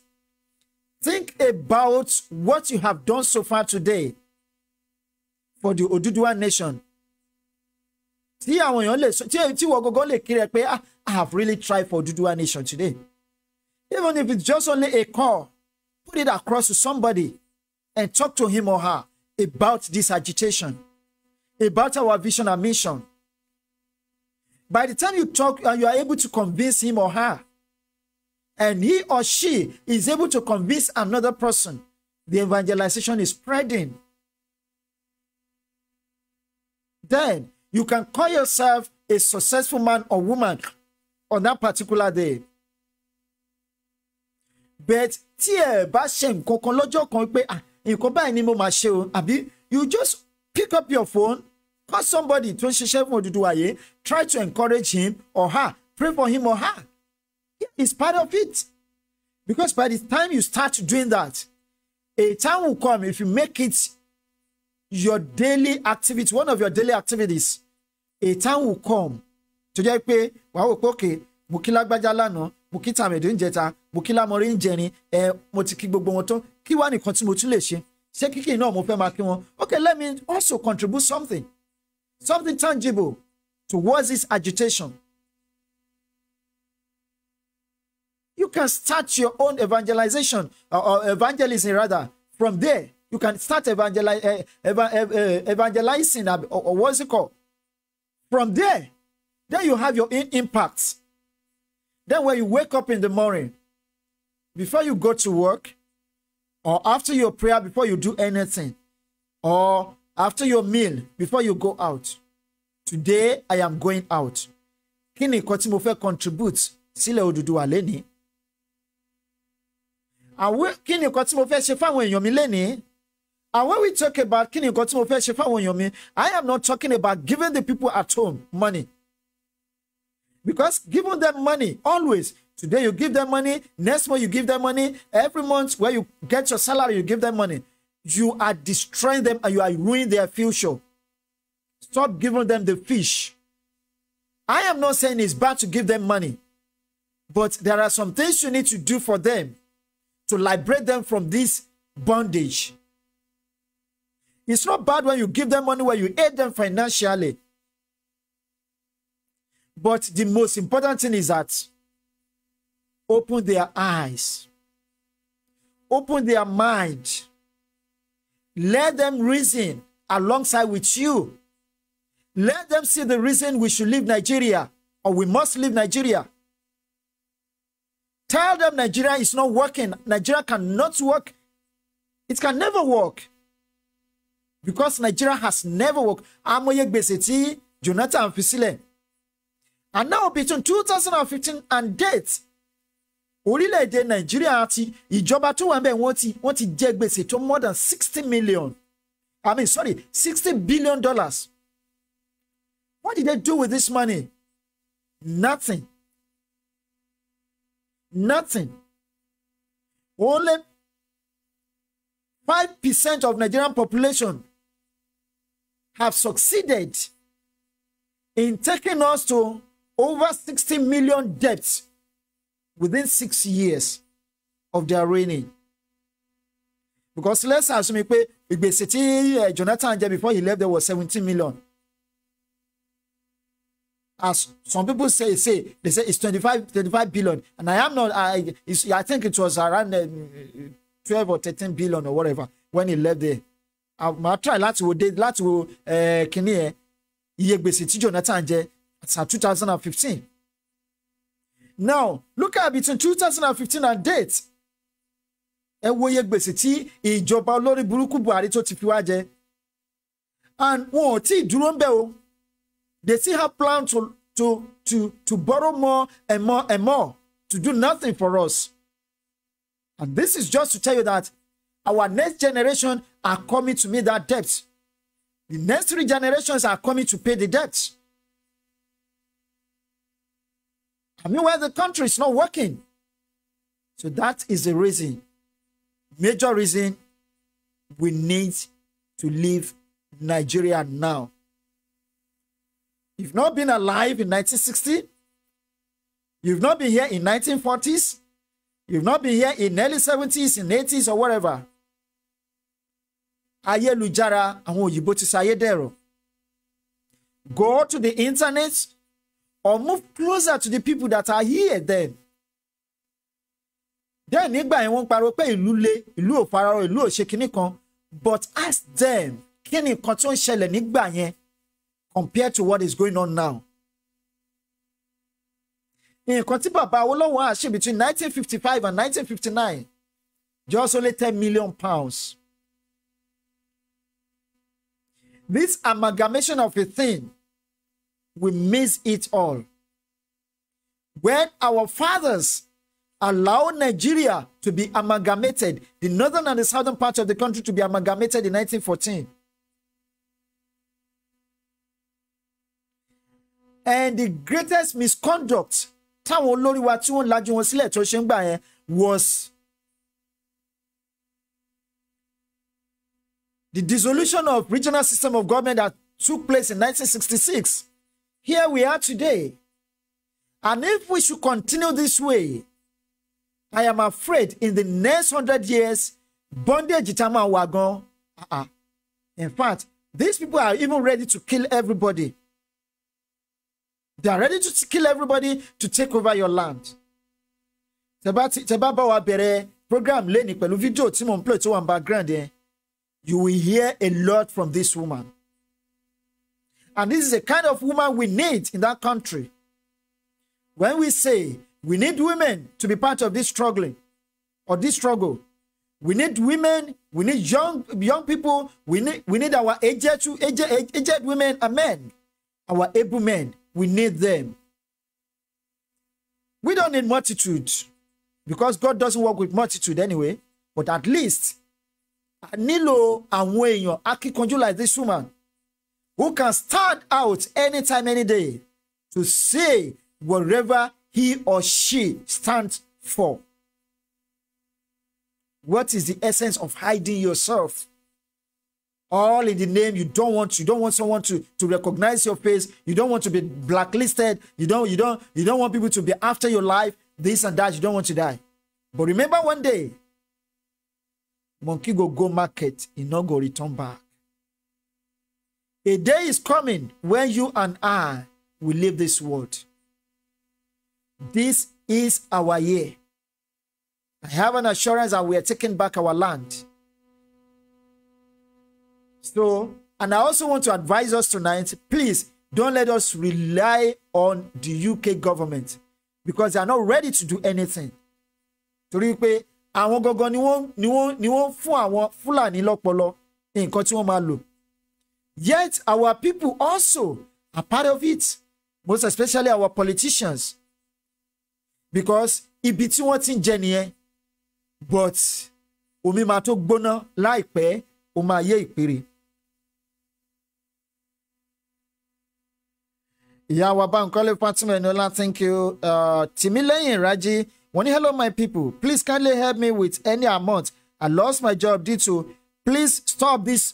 think about what you have done so far today for the Oduduwa nation. I have really tried for Oduduwa nation today. Even if it's just only a call, put it across to somebody and talk to him or her about this agitation, about our vision and mission. By the time you talk and you are able to convince him or her, and he or she is able to convince another person, the evangelization is spreading. Then you can call yourself a successful man or woman on that particular day. But you just pick up your phone, call somebody, try to encourage him or her, pray for him or her. It's part of it. Because by the time you start doing that, a time will come, if you make it your daily activity, one of your daily activities, a time will come to just pay, okay, Mukila Bajalano, Mukita Medunjeta, Mukila Morin Jenny, Motiki Bobomoto, Kiwani Contimutulation, Sekiki no Mofemakimo. Okay, let me also contribute something tangible towards this agitation. You can start your own evangelization, or evangelism rather. From there, you can start evangelizing, or what's it called? From there, then you have your impact. Then when you wake up in the morning, before you go to work, or after your prayer, before you do anything, or after your meal, before you go out, today I am going out. Kini koti mo fe contribute sile Oduduwa leni. And when we talk about I am not talking about giving the people at home money. Because giving them money, always, today you give them money, next month you give them money, every month where you get your salary, you give them money. You are destroying them and you are ruining their future. Stop giving them the fish. I am not saying it's bad to give them money, but there are some things you need to do for them to liberate them from this bondage. It's not bad when you give them money, when you aid them financially. But the most important thing is that open their eyes, open their mind, let them reason alongside with you. Let them see the reason we should leave Nigeria, or we must leave Nigeria. Tell them Nigeria is not working. Nigeria cannot work. It can never work. Because Nigeria has never worked. Amoyek Beseti, Jonathan Fisile. And now between 2015 and date, orílẹ̀-èdè Nigeria àti ìjọba tó wà ńbẹ̀ wọ́n ti jẹ gbèsè tó more than 60 million. $60 billion. What did they do with this money? Nothing. Nothing. Only 5% of Nigerian population have succeeded in taking us to over 60 million debts within 6 years of their reigning. Because let's assume Jonathan before he left there was 17 million. As some people say they say it's 25 billion, and I am not. I think it was around 12 or 13 billion or whatever when he left there. I try Kenya Jonathan it's 2015. Now look at between 2015 and date. Ìjọba olórí burúkú Buhari tó ti fi wá jẹ, and wọn ò tí dúró ńbẹ̀ o. They still have plans to borrow more and more and more to do nothing for us. And this is just to tell you that our next generation are coming to meet that debt The next 3 generations are coming to pay the debt. I mean, where the country is not working. So that is the reason, major reason, we need to leave Nigeria now. You've not been alive in 1960. You've not been here in 1940s. You've not been here in early 70s, in 80s, or whatever. Ayélujára àwọn òyìnbó ti sayédèrú. Go to the internet or move closer to the people that are here then. Then nígbà yẹn wọ́n pariwo pé ìlú le, ìlú ò fararọ, ìlú ò ṣe kinní kan. But ask them, kí ni nǹkan tó ń ṣẹlẹ̀ nígbà yẹn compared to what is going on now? Nǹkan tí bàbá Awólọ́wọ̀ á ṣe between 1955 and 1959, just only 10 million pounds. This amalgamation of a thing, we miss it all. When our fathers allowed Nigeria to be amalgamated, the northern and the southern part of the country to be amalgamated in 1914. And the greatest misconduct táwọn olórí wa tí wọ́n lajú wọn sílẹ̀ tó ṣe ń gbà yẹn was the dissolution of regional system of government that took place in 1966. Here we are today. And if we should continue this way, I am afraid in the next 100 years, bondage itama wagon. In fact, these people are even ready to kill everybody. They are ready to kill everybody to take over your land. Teba bawa bere program leni pẹ̀lú video tí mo ń play tó wà background yẹn. You will hear a lot from this woman. And this is the kind of woman we need in that country. When we say we need women to be part of this struggling or this struggle, we need women, we need young people, we need our aged women and men, our able men. We need them. We don't need multitude because God doesn't work with multitude anyway. But at least, Nilo and Wenyo Akikonju like this woman who can stand out anytime, any day to say whatever he or she stands for. What is the essence of hiding yourself? All in the name you don't want someone to recognize your face. You don't want to be blacklisted. You don't want people to be after your life, this and that. You don't want to die. But remember one day, monkey go market, he not go return back. A day is coming when you and I will leave this world. This is our year. I have an assurance that we are taking back our land. So, and I also want to advise us tonight, please don't let us rely on the UK government because they are not ready to do anything. Torí pé àwọn gogo ni wọ́n fún àwọn Fúlàní lọ́pọlọ nǹkan tí wọ́n máa lò. Yet our people also are part of it, most especially our politicians. Because ibi tí wọ́n ti ń jẹ nìyẹn, but omi máa tó gbóná láìpẹ́ ó máa yé ìpèrè. Ìyá wa Bánkọ́lé Fatima Enola, thank you. Timileyin Raji, hello my people, please kindly help me with any amount. I lost my job due to, please stop this.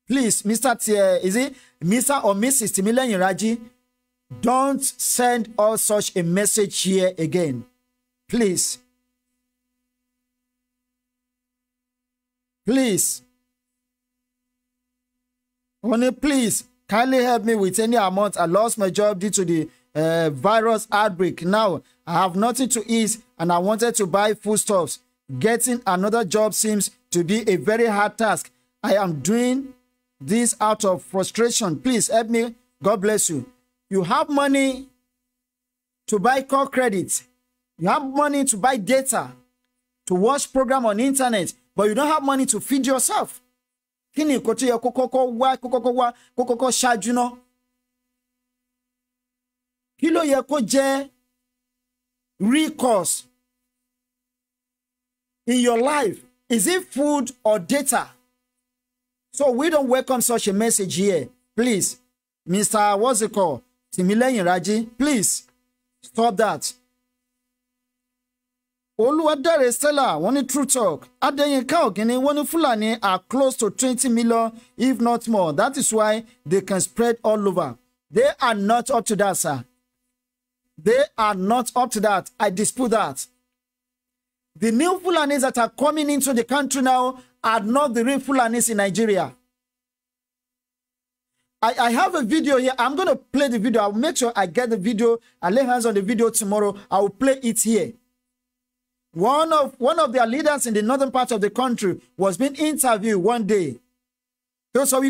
Please, is it Mr. or Mrs. Timileyin Raji? Don't send us such a message here again. Please. Please. Please, kindly help me with any amount. I lost my job due to the virus outbreak. Now, I have nothing to eat and I wanted to buy foodstuffs. Getting another job seems to be a very hard task. I am doing this out of frustration. Please help me. God bless you. You have money to buy call credit. You have money to buy data, to watch program on internet, but you don't have money to feed yourself. Kini kò tí yẹ kókókó ṣáájú náà. Kí ló yẹ kó jẹ́ recourse in your life? Is it food or data? So we don't welcome such a message here. Please, Mr. What's it called? Timileyin Raji, please stop that. Oluwadare Stella, one true talk. Adeyinka Ogini, one Fulani are close to 20 million, if not more. That is why they can spread all over. They are not up to that, sir. They are not up to that. I dispute that. The new Fulanis that are coming into the country now are not the real Fulanis in Nigeria. I have a video here. I'm going to play the video. I'll make sure I get the video. I lay hands on the video tomorrow. I will play it here. One of their leaders in the northern part of the country was being interviewed one day. So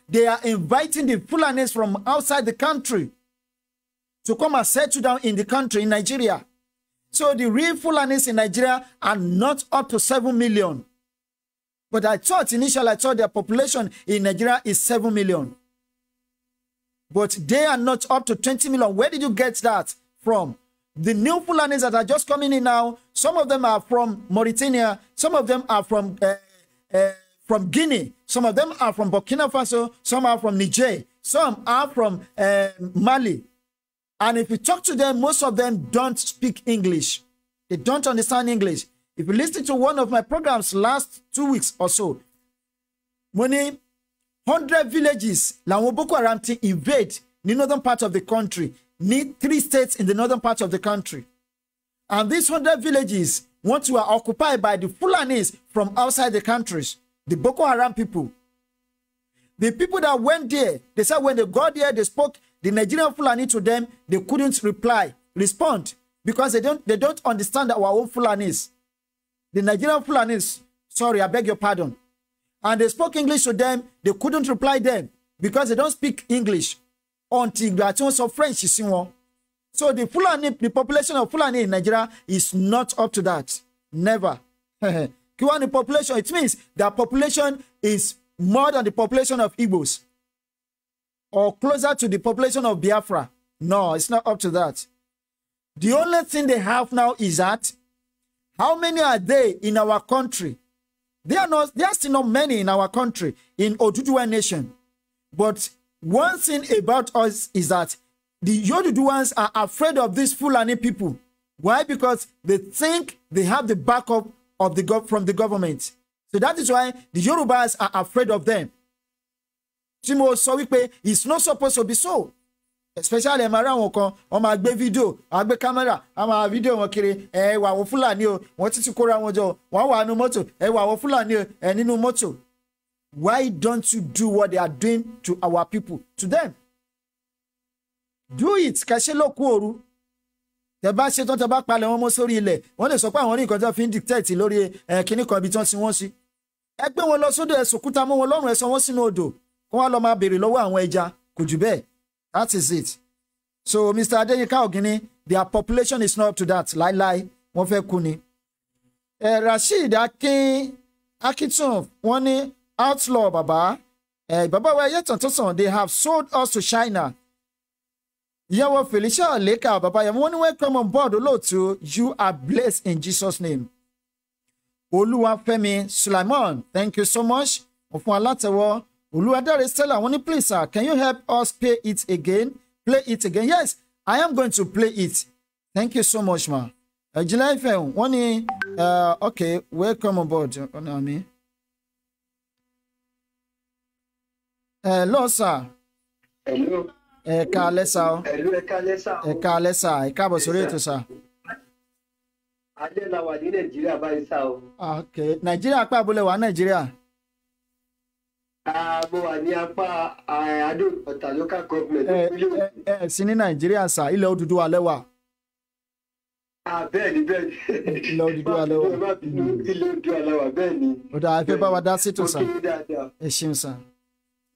they are inviting the Fulanis from outside the country to come and settle down in the country, in Nigeria. So the real Fulanis in Nigeria are not up to 7 million. But I thought initially, their population in Nigeria is 7 million. But they are not up to 20 million. Where did you get that from? The new Fulanis that are just coming in now, some of them are from Mauritania, some of them are from Guinea, some of them are from Burkina Faso, some are from Niger, some are from Mali. And if you talk to them, most of them don't speak English. They don't understand English. If you listen to one of my programs last 2 weeks or so, when 100 villages, la Boko Haram invade the northern part of the country, need 3 states in the northern part of the country. And these 100 villages want to be occupied by the Fulanis from outside the countries, the Boko Haram people. The people that went there, they said when they got there, they spoke the Nigerian Fulani to them, they couldn't respond, because they don't understand our own Fulanis. The Nigerian Fulanis, sorry, I beg your pardon. And they spoke English to them, they couldn't reply them, because they don't speak English. Until they are also French, so the Fulani, the population of Fulani in Nigeria is not up to that. Never. Kiwani population, it means their population is more than the population of Igbos, or closer to the population of Biafra. No, it's not up to that. The only thing they have now is that, how many are they in our country? There are still not many in our country, in Oduduwa nation. But one thing about us is that the Yoruduans are afraid of these Fulani people. Why? Because they think they have the backup of from the government. So that is why the Yorubas are afraid of them. Timo Sowipe is not supposed to be so. Especially around on my video, I be camera, I'm a video wakiri, wa Fulani o, what is to kora mojo, wa no moto, wa Fulani and no moto. Why don't you do what they are doing to our people, to them? Do it. Kashelo kuoru. The ba se ton te ba pale won mo sórí ilẹ̀. Wọ́n lè sọ pé àwọn ní nǹkan tó fi dictate lórí kíní kan bí ton si wọ́n sí. Ẹ gbé wọn lọ sódò ẹ sòkúta mọ́ wọn lọ́rùn ẹ sọ wọ́n sínú odò. Kó wá lọ máa béèrè lọ́wọ́ àwọn ẹja. Kò jù bẹ́ẹ̀. That is it. So Mr. Adeyinka Ogini, their population is not up to that. Lie. Wọ́n fẹ́ kú ni. Rashid Akitun, wọ́n ní outlaw baba. Baba wa yetan tosan, they have sold us to China. Yawo Felicia Leka baba ya wọ́n ní welcome on board Olotu. You are blessed in Jesus' name. Oluwafemi Sulaiman, thank you so much. Ofun alatewo. Oluwadare Stella, wọ́n ní please sir, can you help us play it again? Play it again. Yes, I am going to play it. Thank you so much, ma. Xliii FM, wọ́n ní okay, welcome on board. Hello, sir. Hello. Káalẹ́ sà. Hello, káalẹ́ sà. Káalẹ́ sà. Ẹ káàbọ̀ sórí ètò sà. Adé la wà ní Nàìjíríà báyìí sà o. Okay, Nàìjíríà apá abúlé wà Nàìjíríà. Mo wà ní apá Adó-Ọ̀tà local government. Sí ní Nàìjíríà sà, ilẹ̀ Odùduwà lẹ́wà. Bẹ́ẹ̀ni. Ilẹ̀ Odùduwà lẹ́wà. Ilẹ̀ Odùduwà lẹ́wà bẹ́ẹ̀ni. Ó dáa, ẹ fẹ́ bá wa dá sí ètò sà. Ẹ ṣeun sà.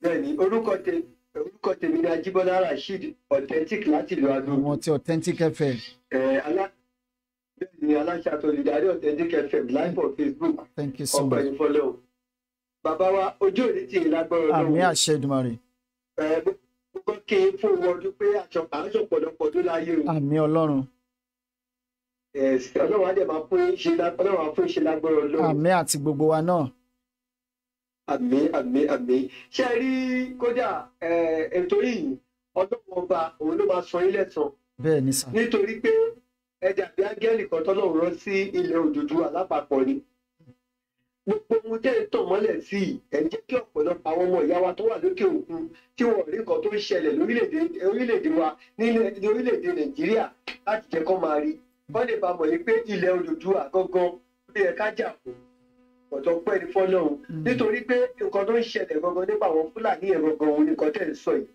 Bẹ́ẹ̀ni, orúkọ tèmi ni Ajíbọ́lá Rasheed, authentic láti ìlú Adó. Àwọn tí authentic FM. Bẹ́ẹ̀ni, aláṣẹ àtolùdarí authentic FM live on Facebook. Thank you so much. Ọ̀pọ̀ ìfọlọ́. Bàbá wa ojú òní tì í lágbára Ọlọ́run. Àmín àṣẹ Èdùmàrè. Gbogbo kí n fún wọn ọdún pé àṣọ pọ̀lọpọ̀ tó láyé o. Àmín Ọlọ́run. Ọlọ́run á dẹ̀ máa fún ìṣe lágbára Ọlọ́run. Àmín àti gbogbo wa náà. àmì ṣe rí kódà ètò yìí ọlọ́run ọba òun ló máa sọ yín lẹ́san. bẹ́ẹ̀ ni sà. nítorí pé ẹ dàbí áńgẹ́lì kan tọ́lọ́run rán sí ilẹ̀ Odùduwà lápapọ̀ ni. gbogbo ohun tẹ́ ẹ tàn mọ́lẹ̀ sí i ẹ̀ ń jẹ́ kí ọ̀pọ̀lọpọ̀ àwọn ọmọ ìyá wa tó wà lókè òkun tí wọ́n rí nǹkan tó ń ṣẹlẹ̀ lórílẹ̀‐èdè wa ní orílẹ̀‐èdè Nàìjíríà láti jẹ́ kó máa rí. wọ́n lè bá mọ̀ yìí pé ilẹ̀ Odùduwà gangan ló yẹ ká jà fún ọ̀tọ̀ pẹ́ ní fọ́lọ́run nítorí pé nǹkan tó ń ṣẹlẹ̀ gangan nípa àwọn Fúlàní ẹ̀ gangan òun nìkan tẹ̀ ń sọ yìí.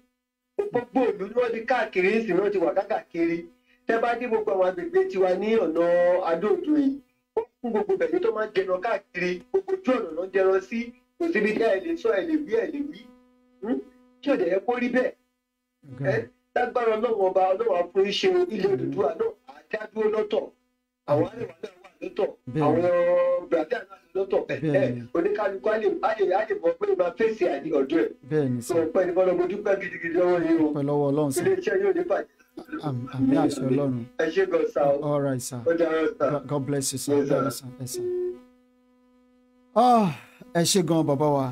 gbogbo ìlú ni wọ́n ti káàkiri ń sìn náà ti wà káàkiri tẹ́ bá dé gbogbo àwọn agbègbè tiwa ní ọ̀nà Adó-Odò yìí ó fún gbogbo bẹ̀rẹ̀ tó máa ń jẹran káàkiri gbogbo ojú ọ̀nà ló ń jẹran sí kò síbi tí ẹ lè sọ ẹ lè wí tí ọ̀dẹ̀ yẹ kó rí bẹ́ẹ̀ lágbára ọlọ́run ọba ọlọ́run fún iṣẹ́ ilẹ̀ Odùduwà náà àdádúró lọ́tọ̀ àwọn àríwá náà wà lọ́tọ̀ àwọn Brazil náà lọ́tọ̀ oníkálukú á lè mọ̀ pé máa fèsì ọ̀dọ́ ẹ̀ sọ pé ní fọlọ́mọ dúpẹ́ gidigidi lọ́wọ́ yìí o pẹ̀lú ọwọ́ ọlọ́run sá ilé iṣẹ́ yóò ní bàjẹ́. àmì àṣẹ ọlọ́run. ẹ ṣé gan sa o. all right sir. God bless you sir. Yes, sir. ẹ ṣé gan bàbá wa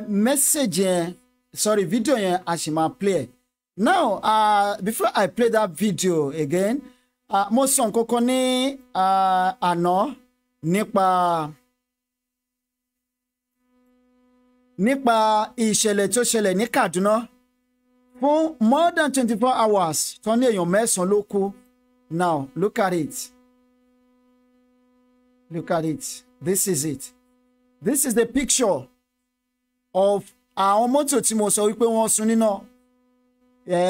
message yẹn sorry video yẹn a ṣì máa play ẹ now before I play that video again mo sọ nǹkan kan ní àná nípa ìṣẹ̀lẹ̀ tó ṣẹlẹ̀ ní Kaduna fún more than 24 hours tó ní èèyàn mẹ́sàn-án ló kú. Now look at it. This is it. This is the picture of àwọn mọ́tò tí mo sọ wípé wọ́n sun níná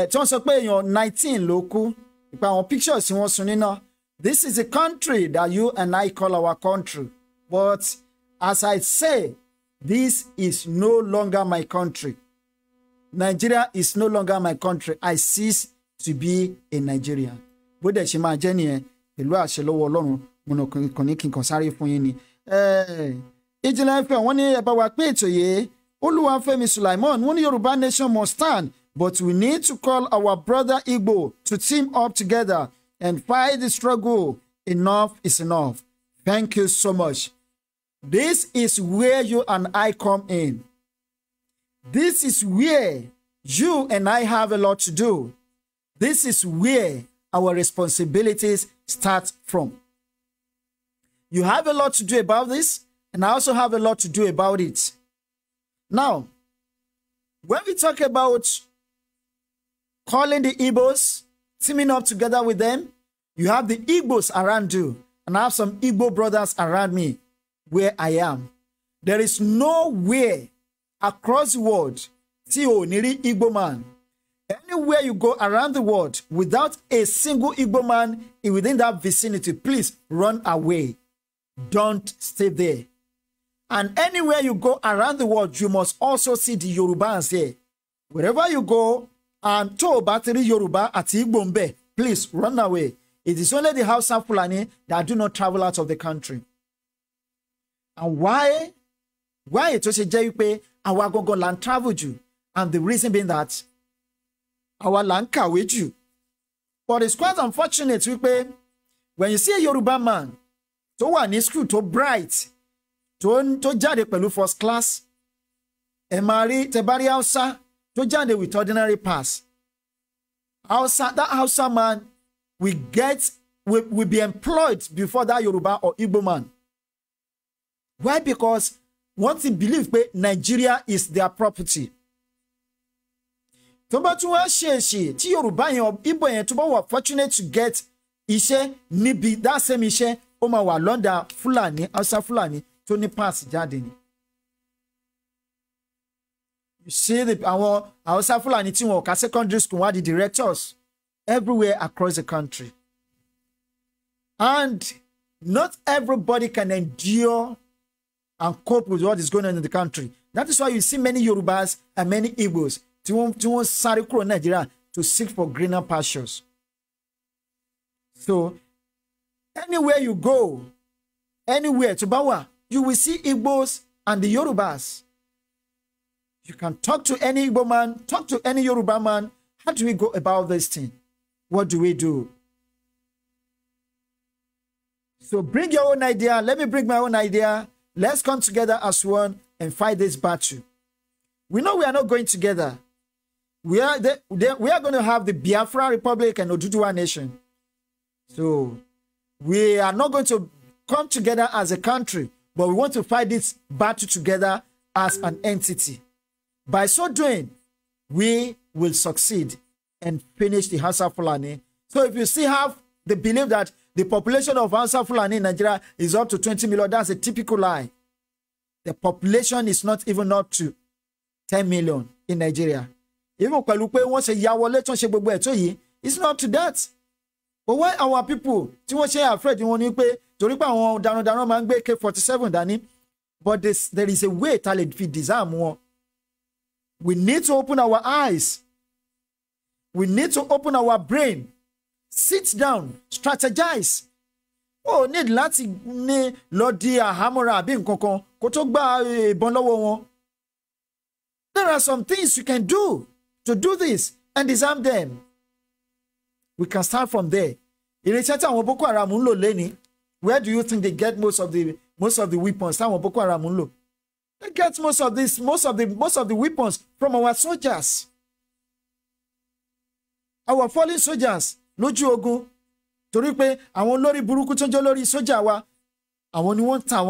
tí wọ́n sọ pé èèyàn 19 ló kú ìpa àwọn pictures tí wọ́n sun níná. This is a country that you and I call our country, but as I say, this is no longer my country. Nigeria is no longer my country. I cease to be a Nigerian. Bó dẹ̀ ṣe máa jẹ́ nìyẹn pẹ̀lú àṣẹ lọ́wọ́ Ọlọ́run mo kàn ní kí n kàn sáré fún yín ni. Ìjìnlẹ̀ ẹ̀fẹ̀ wọ́n ní ẹ bá wa pé ètò yìí Olúwafẹ́mi Sulaiman wọ́n ní Yorùbá nation must stand, but we need to call our brother Igbo to team up together and fight the struggle. Enough is enough. Thank you so much. This is where you and I come in. This is where you and I have a lot to do. This is where our responsibilities start from. You have a lot to do about this, and I also have a lot to do about it. Now, when we talk about calling the Igbos, teaming up together with them, you have the Igbos around you, and I have some Igbo brothers around me where I am. There is nowhere across the world tí ò ní rí Igbo man. Anywhere you go around the world without a single Igbo man within that vicinity, please run away. Don't stay there. And anywhere you go around the world, you must also see the Yorubans there. Wherever you go, and tó bá ti rí Yoruba àti Igbo ńbẹ̀, please run away. It is only the Hausa Fulani that do not travel out of the country. And why tó ṣe jẹ́ wípé àwa gangan là ń travel jù, and the reason being that àwa là ń kàwé jù. But it's quite unfortunate wípé when you see a Yoruba man tó wà ní school tó bright tó jáde pẹ̀lú first class, ẹ máa rí tẹ́ bá rí Hausa tó jáde with ordinary pass. That Hausa man will be employed before that Yoruba or Igbo man. Why? Because wọ́n ti believe pé Nigeria is their property. Tó bá tún wá ṣèṣì tí Yorùbá yẹn or Igbo yẹn tó bá wà fortunate to get iṣẹ́ níbi that same iṣẹ́ ó máa wà lọ́dà Fúlàní Hausa Fúlàní tó ní pass jáde ni. You see àwọn Hausa Fúlàní tí wọn ò ká secondary school wá di directors everywhere across the country. And not everybody can endure and cope with what is going on in the country. That is why you see many Yorubas and many Igbos tí wọ́n sáré kúrò Nigeria to seek for greener pastures. So anywhere you go, anywhere to Bawa, you will see Igbos and the Yorubas. You can talk to any Igbo man, talk to any Yoruba man. How do we go about this thing? What do we do? So bring your own idea. Let me bring my own idea. Let's come together as one and fight this battle. We know we are not going together. We are going to have the Biafra Republic and Oduduwa Nation. So we are not going to come together as a country, but we want to fight this battle together as an entity. By so doing, we will succeed and finish the Hausa Fulani. So if you still have the belief that the population of Hausa Fulani in Nigeria is up to 20 million, that's a typical lie. The population is not even up to 10 million in Nigeria. Even it's not to that. But why our people, afraid AK-47, but there is a way to feed disarm more. We need to open our eyes. We need to open our brain. Sit down, strategize. Oh, need láti ní lọ di àhámọ́ra àbí nǹkankan kó tó gba ìbọn lọ́wọ́ wọn. There are some things you can do to do this and disarm them. We can start from there. Irinṣẹ́ tí àwọn Boko Haram ń lò lẹ́ni, where do you think they get most of the weapons táwọn Boko Haram ń lò? They get most of the weapons from our soldiers. Our fallen soldiers lójú ogun. Torí pé àwọn olórí burúkú tó ń jẹ́ olórí sójà wa, àwọn ni wọ́n tà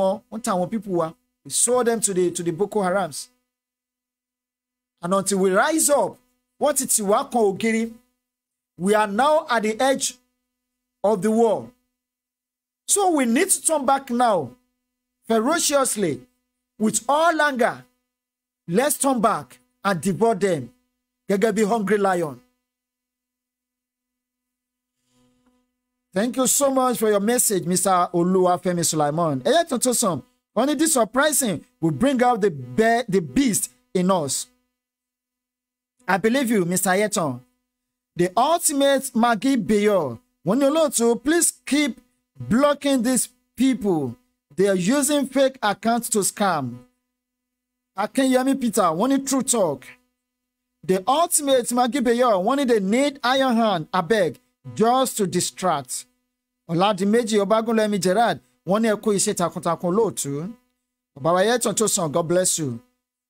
wọ́n people wa. We sold them to the Boko Harams. And until we rise up, what it wá kan ògiri, we are now at the edge of the war. So we need to turn back now, ferociously, with all anger. Let's turn back and devour them. Gẹ́gẹ́ bí hungry lion. Thank you so much for your message, Mr. Oluwafemi Sulaiman. Only this surprising will bring out the beast in us. I believe you, Mr. Ayeton. The ultimate Maggie Bayor. When you look to, please keep blocking these people. They are using fake accounts to scam. Akenyemi Peter, wanting true talk. The ultimate Maggie Bayor, wanting they need iron hand, I beg, just to distract. Oladimeji Obagunlemi Gerard, one year ko ise takuntakun lootu. Babayeton Tosan, God bless you.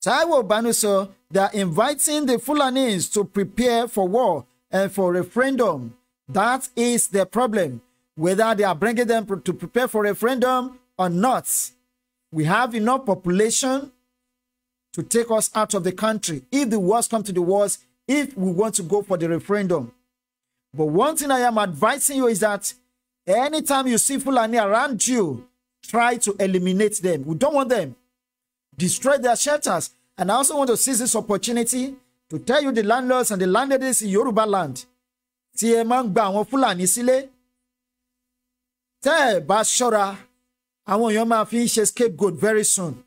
Taiwo Banuso, they are inviting the Fulanis to prepare for war and for referendum. That is the problem. Whether they are bringing them to prepare for referendum or not. We have enough population to take us out of the country. If the worst come to the worst, if we want to go for the referendum. But one thing I am advising you is that anytime you see Fulani around you, try to eliminate them. We don't want them. Destroy their shelters. And I also want to seize this opportunity to tell you the landlords and the landladies in Yoruba land. Tí ẹ máa ń gba àwọn Fulani sílé. Tẹ́ ẹ bá ṣọ́ra, àwọn èèyàn máa fi ń ṣe scapegoat very soon.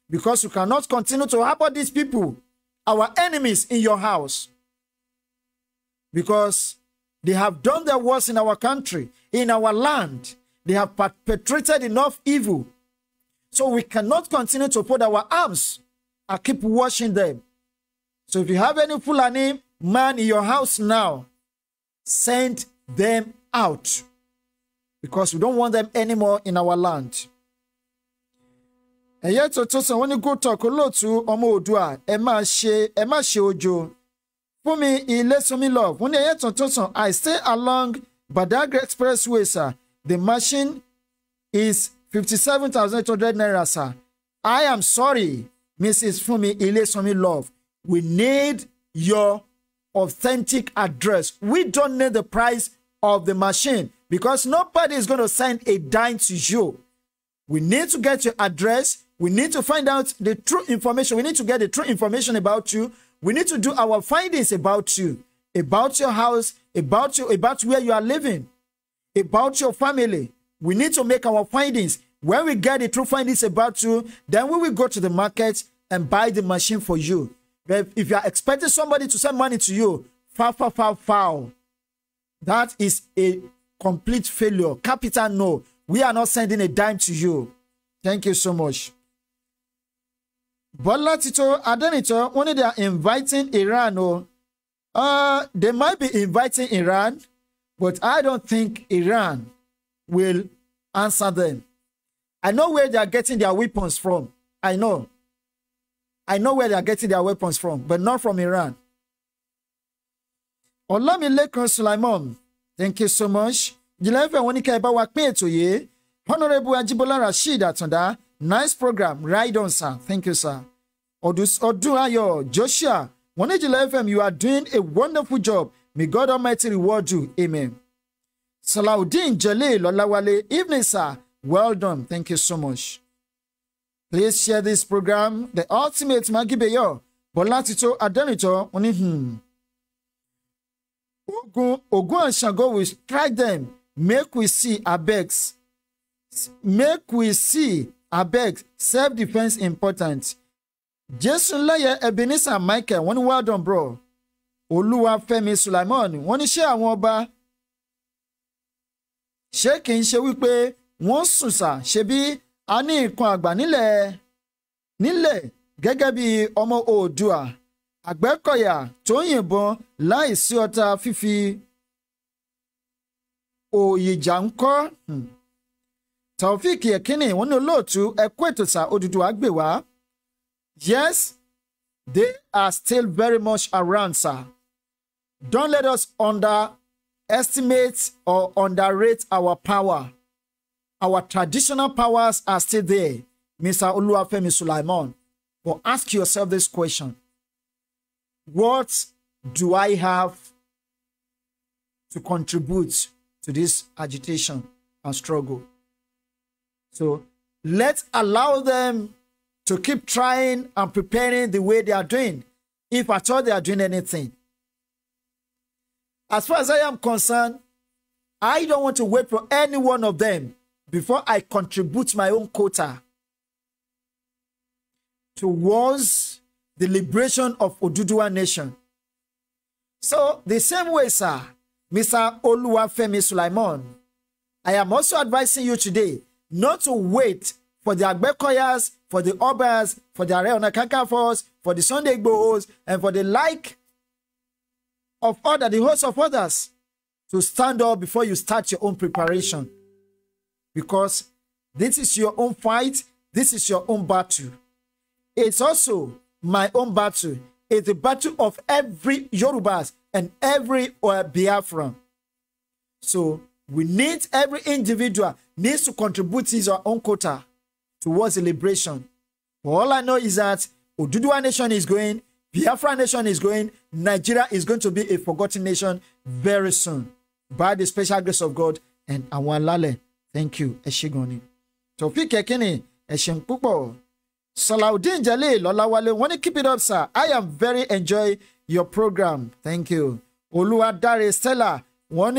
Because you cannot continue to harbor these people, our enemies, in your house. Because they have done their worst in our country, in our land. They have perpetrated enough evil. So we cannot continue to put our arms and keep watching them. So if you have any Fulani man in your house now, send them out. Because we don't want them anymore in our land. And yet, so when you go talk a lot to Omo Odua, ẹ má ṣe ojo. For me, he lets me love. When I stay along Badagry Expressway, sir. The machine is 57,800 naira, sir. I am sorry, Mrs. Fumi Ilesomi Love. We need your authentic address. We don't need the price of the machine because nobody is going to send a dime to you. We need to get your address. We need to find out the true information. We need to get the true information about you. We need to do our findings about you, about your house, about where you are living, about your family. We need to make our findings. When we get the true findings about you, then we will go to the market and buy the machine for you. But if you are expecting somebody to send money to you, foul. That is a complete failure. Capital no. We are not sending a dime to you. Thank you so much. Bola Tito Adenito, when they are inviting Iran, they might be inviting Iran, but I don't think Iran will answer them. I know where they are getting their weapons from. I know. I know where they are getting their weapons from, but not from Iran. Olamilekan Sulaiman, thank you so much. Xliii FM wọ́n ní kẹ́ ẹ bá wa pín ètò yìí. Honorable Ajibola Rasheed Atanda, nice program, right on, sir. Thank you, sir. Odunayo Joshua, wọ́n ní Xliii FM, you are doing a wonderful job. May God Almighty reward you. Amen. Salaudeen Jalil Olawale, evening, sir. Well done. Thank you so much. Please share this program. The ultimate Magibeyo, Bolatito Adenito, Ogun and Shango will strike them. Make we see abegs. Make we see abegs. Self-defense important. Jason Laye Ebenezer Michael, one well done, bro. Olúwafẹ́mi Sulaiman, wọ́n ní ṣé àwọn ọba ṣé kì í ṣe wípé wọ́n sùn sà ṣe bí a ní nǹkan àgbà nílẹ̀ gẹ́gẹ́ bí ọmọ Oòduà Àgbẹ̀kọ̀yà tó yìnbọn láìsí ọta fífi òyìjà ń kọ́. Taofik Ekini, wọ́n ní olóòtú ẹ̀kú ètò sà Odùduwà gbè wá. Yes, they are still very much around, sir. Don't let us underestimate or underrate our power. Our traditional powers are still there, Mr. Oluwafemi Sulaiman. But ask yourself this question. What do I have to contribute to this agitation and struggle? So let's allow them to keep trying and preparing the way they are doing, if at all they are doing anything. As far as I am concerned, I don't want to wait for any one of them before I contribute my own quota towards the liberation of Oduduwa nation. So the same way, sir, Mr. Oluwafemi Sulaiman, I am also advising you today not to wait for the Agbekoyas, for the Obas, for the Ààrẹ Ọ̀nà Kakanfos, for the Sunday Igbohos, and for the like of other, the host of others, to stand up before you start your own preparation. Because this is your own fight, this is your own battle. It's also my own battle. It's the battle of every Yorubas and every Biafran. So we need, every individual needs to contribute his or own quota towards the liberation. But all I know is that Oduduwa nation is going, Biafra nation is going, Nigeria is going to be a forgotten nation very soon by the special grace of God and Awalale. Thank you. Eshigoni. Taofik Ekini, Eshenpupo. Salaudeen Jalil Olawale, want to keep it up, sir. I am very enjoy your program. Thank you. Oluwadare Stella, want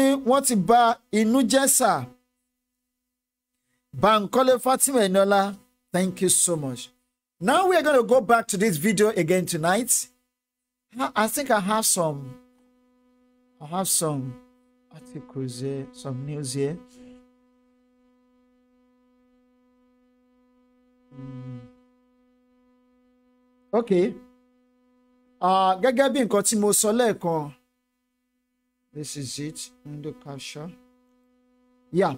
to ba Inujesa. Bankole Fatima Enola, thank you so much. Now we are going to go back to this video again tonight. I think I have some articles here, some news here. Okay. Gẹ́gẹ́ bí nǹkan tí mo sọ lẹ́ẹ̀kan. This is it in the caption. Yeah.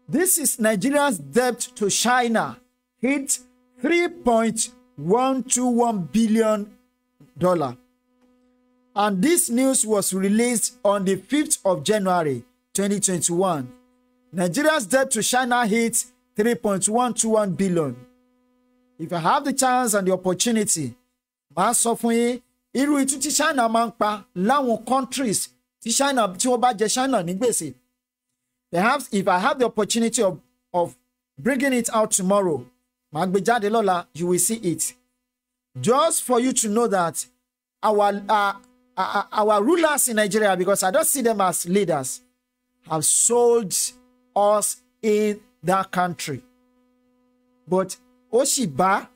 This is Nigeria's debt to China hit $3.121 billion. And this news was released on the 5th of January 2021. Nigeria's debt to China hit $3.121 billion. If I have the chance and the opportunity, màá sọ fún yín irú ìtú tí China máa ń pa láwọn countries tí China tí wọ́n bá jẹ China ní gbèsè. Perhaps if I have the opportunity of bringing it out tomorrow, màá gbé jáde lọ́la, you will see it. Just for you to know that our rulers in Nigeria, because I don't see them as leaders, have sold us in that country. But Oshiba,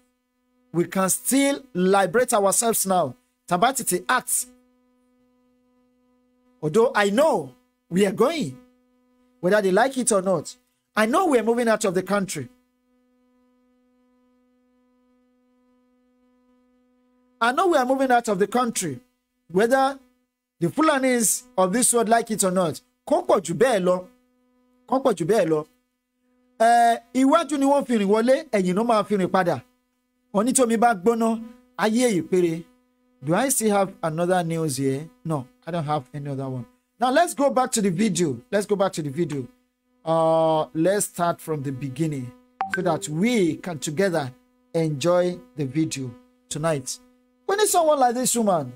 we can still liberate ourselves now. Tabatiti acts. Although I know we are going, whether they like it or not, I know we are moving out of the country. I know we are moving out of the country, whether the Fulanis of this world like it or not. Kọ́pọ̀ jù bẹ́ẹ̀ lọ. Iwájú ni wọ́n fi rìn wọlé, ẹ̀yìn ló máa fi rìn padà. Onitomi bá gbóná, ayé ìpèrè. Do I still have another news here? No, I don't have any other one. Now let's go back to the video. Let's start from the beginning so that we can together enjoy the video tonight. We need someone like this woman.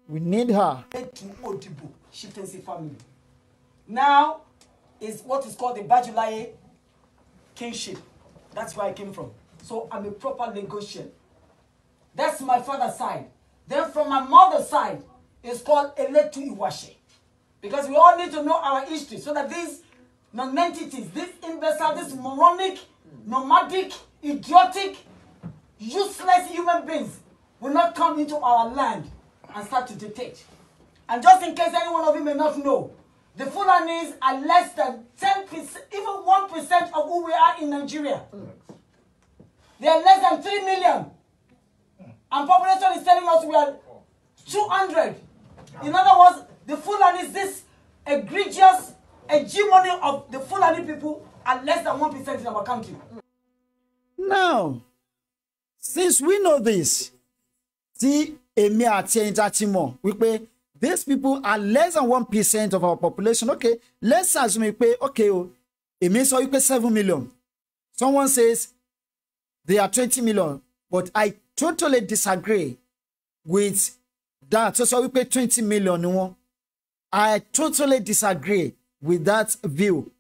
We need her. To Odibo chieftaincy family. Now is what is called the Xliii kingship. That's where I came from. So I'm a proper Lagosian. That's my father's side. Then from my mother's side, it's called Xliii Iwashe. Because we all need to know our history so that these non-entities, these imbecile, these moronic, nomadic, idiotic, useless human beings will not come into our land and start to dictate. And just in case any one of you may not know, the Fulanis are less than 10%, even 1% of who we are in Nigeria. They are less than 3 million. And population is telling us we are 200. In other words, the Fulanis, this egregious hegemony of the Fulani people are less than 1% in our country. Now, since we know this, see, these people are less than 1% of our population. Okay, let's assume it means 7 million. Someone says they are 20 million, but I totally disagree with that. So we pay 20 million. No? I totally disagree with that view.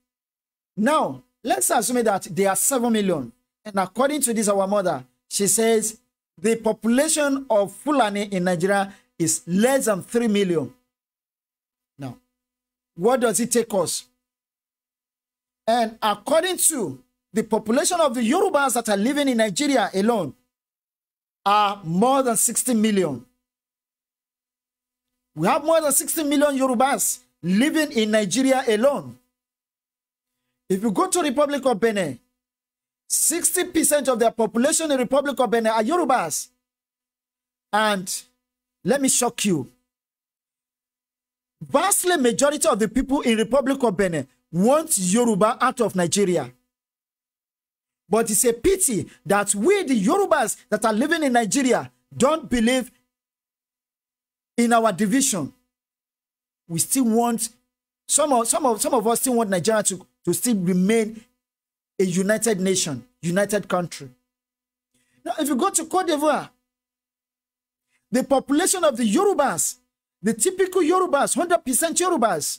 Now, let's assume that they are 7 million. And according to this, our mother, she says the population of Fulani in Nigeria is less than 3 million. Now, what does it take us? And according to the population of the Yorubas that are living in Nigeria alone are more than 60 million. We have more than 60 million Yorubas living in Nigeria alone. If you go to Republic of Benin, 60% of their population in Republic of Benin are Yorubas. And let me shock you. Vastly majority of the people in Republic of Benin want Yoruba out of Nigeria. But it's a pity that we, the Yorubas that are living in Nigeria, don't believe in our division. We still want, some of us still want Nigeria to still remain a united nation, united country. Now, if you go to Cote d'Ivoire, the population of the Yorubas, the typical Yorubas, 100% Yorubas,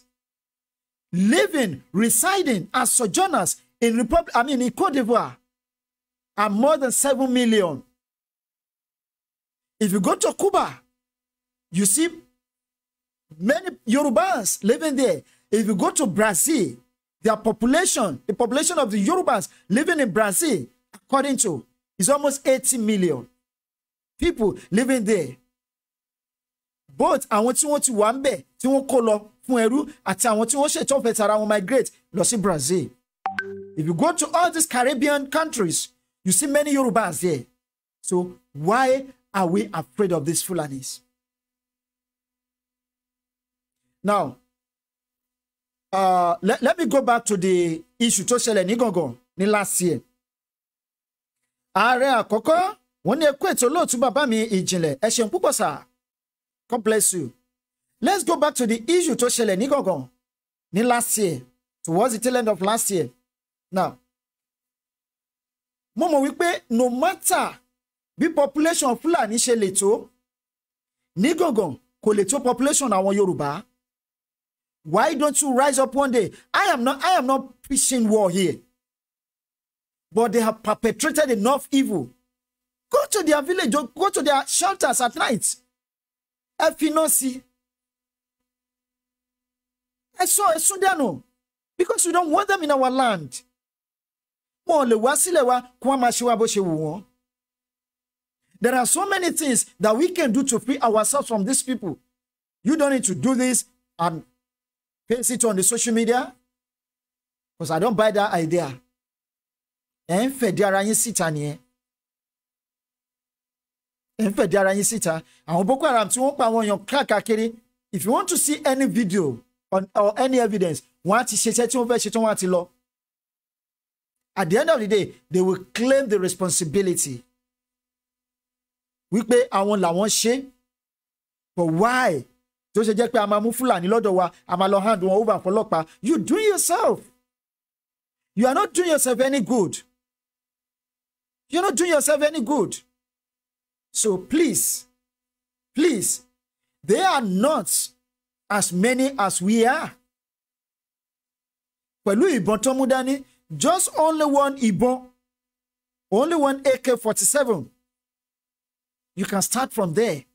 living, residing as sojourners in Cote d'Ivoire, are more than 7 million. If you go to Cuba, you see many Yorubas living there. If you go to Brazil, their population, the population of the Yorubas living in Brazil, according to, is almost 80 million people living there. Both àwọn tí wọ́n ti wà ńbẹ̀ tí wọ́n kó lọ fún ẹrú àti àwọn tí wọ́n ṣètò ọ̀fẹ́ tara wọn migrate lọ sí Brazil. If you go to all these Caribbean countries, you see many Yorubas there. So why are we afraid of these Fulanis? Now, let me go back to the issue tó ṣẹlẹ̀ ní Gangan ní last year. Ààrẹ àkọ́kọ́ wọ́n ní ẹkú ètò olóòtú bàbá mi ìjìnlẹ̀ ẹ ṣeun púpọ̀ sà. God bless you. Let's go back to the issue tó ṣẹlẹ̀ ní Gangan ní last year, towards the tail end of last year. Now, mo mọ̀ wípé no matter bí population Fulani ṣe lè tó ní Gangan kò lè tó population àwọn Yorùbá. Why don't you rise up one day? I am not preaching war here. But they have perpetrated enough evil. Go to their village, go to their shelters at night. Because we don't want them in our land. There are so many things that we can do to free ourselves from these people. You don't need to do this and paste it on the social media, because I don't buy that idea. If you want to see any video or any evidence, at the end of the day, they will claim the responsibility. wípé àwọn làwọn ṣe. But why? Tó ṣe jẹ́ pé a máa mú Fúlàní lọ́dọ̀ wa, a máa lọ hand wọn over fọlọ́pàá. You doing yourself. You are not doing yourself any good. You're not doing yourself any good. So please, they are not as many as we are. Pẹ̀lú ìbọn tó mú dání, just only one ìbọn, only one AK-47. You can start from there.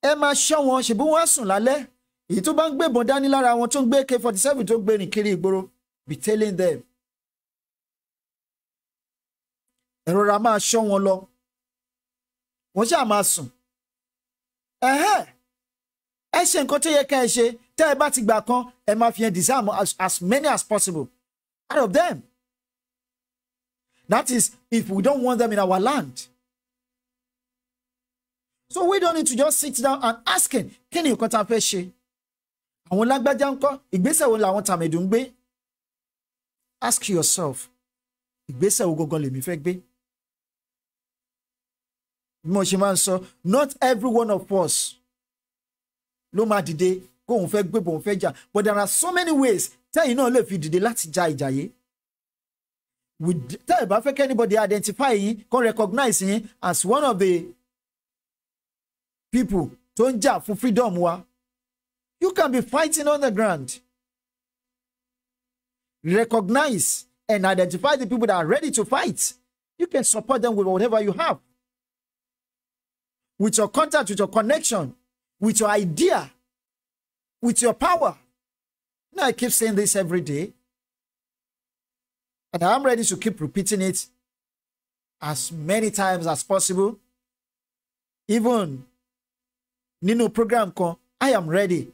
Ẹ máa ṣọ́ wọn, ṣe bí wọ́n á sùn lálẹ́. Èyí tó bá ń gbé ìbọn dání lára wọn tó ń gbé AK-47 tó gbé rìn kiri ìgboro, be telling them. Ẹ rọra máa ṣọ́ wọn lọ. Wọ́n ṣáà máa sùn. Ẹ ṣe nǹkan tó yẹ ká ẹ ṣe. Tẹ́ ẹ bá ti gbà kan, ẹ máa fi disarm as many as possible out of them. That is, if we don't want them in our land. So we don't need to just sit down and ask him, kí ni nǹkan tá a fẹ́ ṣe? Àwọn lágbájá ńkọ́, ìgbésẹ̀ wo làwọn tàmẹ̀dù ń gbé? Ask yourself, ìgbésẹ̀ wo gangan lèmi fẹ́ gbé? Bí mo ṣe máa ń sọ, not every one of us ló máa dìde kó òun fẹ́ gbé bò òun fẹ́ jà, but there are so many ways tẹ́yìn náà lè fi dìde láti ja ìjà yìí. Tẹ́ ẹ bá fẹ́ kí anybody identify yín, kó recognize yín as one of the people tó ń jà fún freedom wa, you can be fighting on the ground. Recognize and identify the people that are ready to fight. You can support them with whatever you have. With your contact, with your connection, with your idea, with your power. Now I keep saying this every day. And I'm ready to keep repeating it as many times as possible. Even nínú program kan, I am ready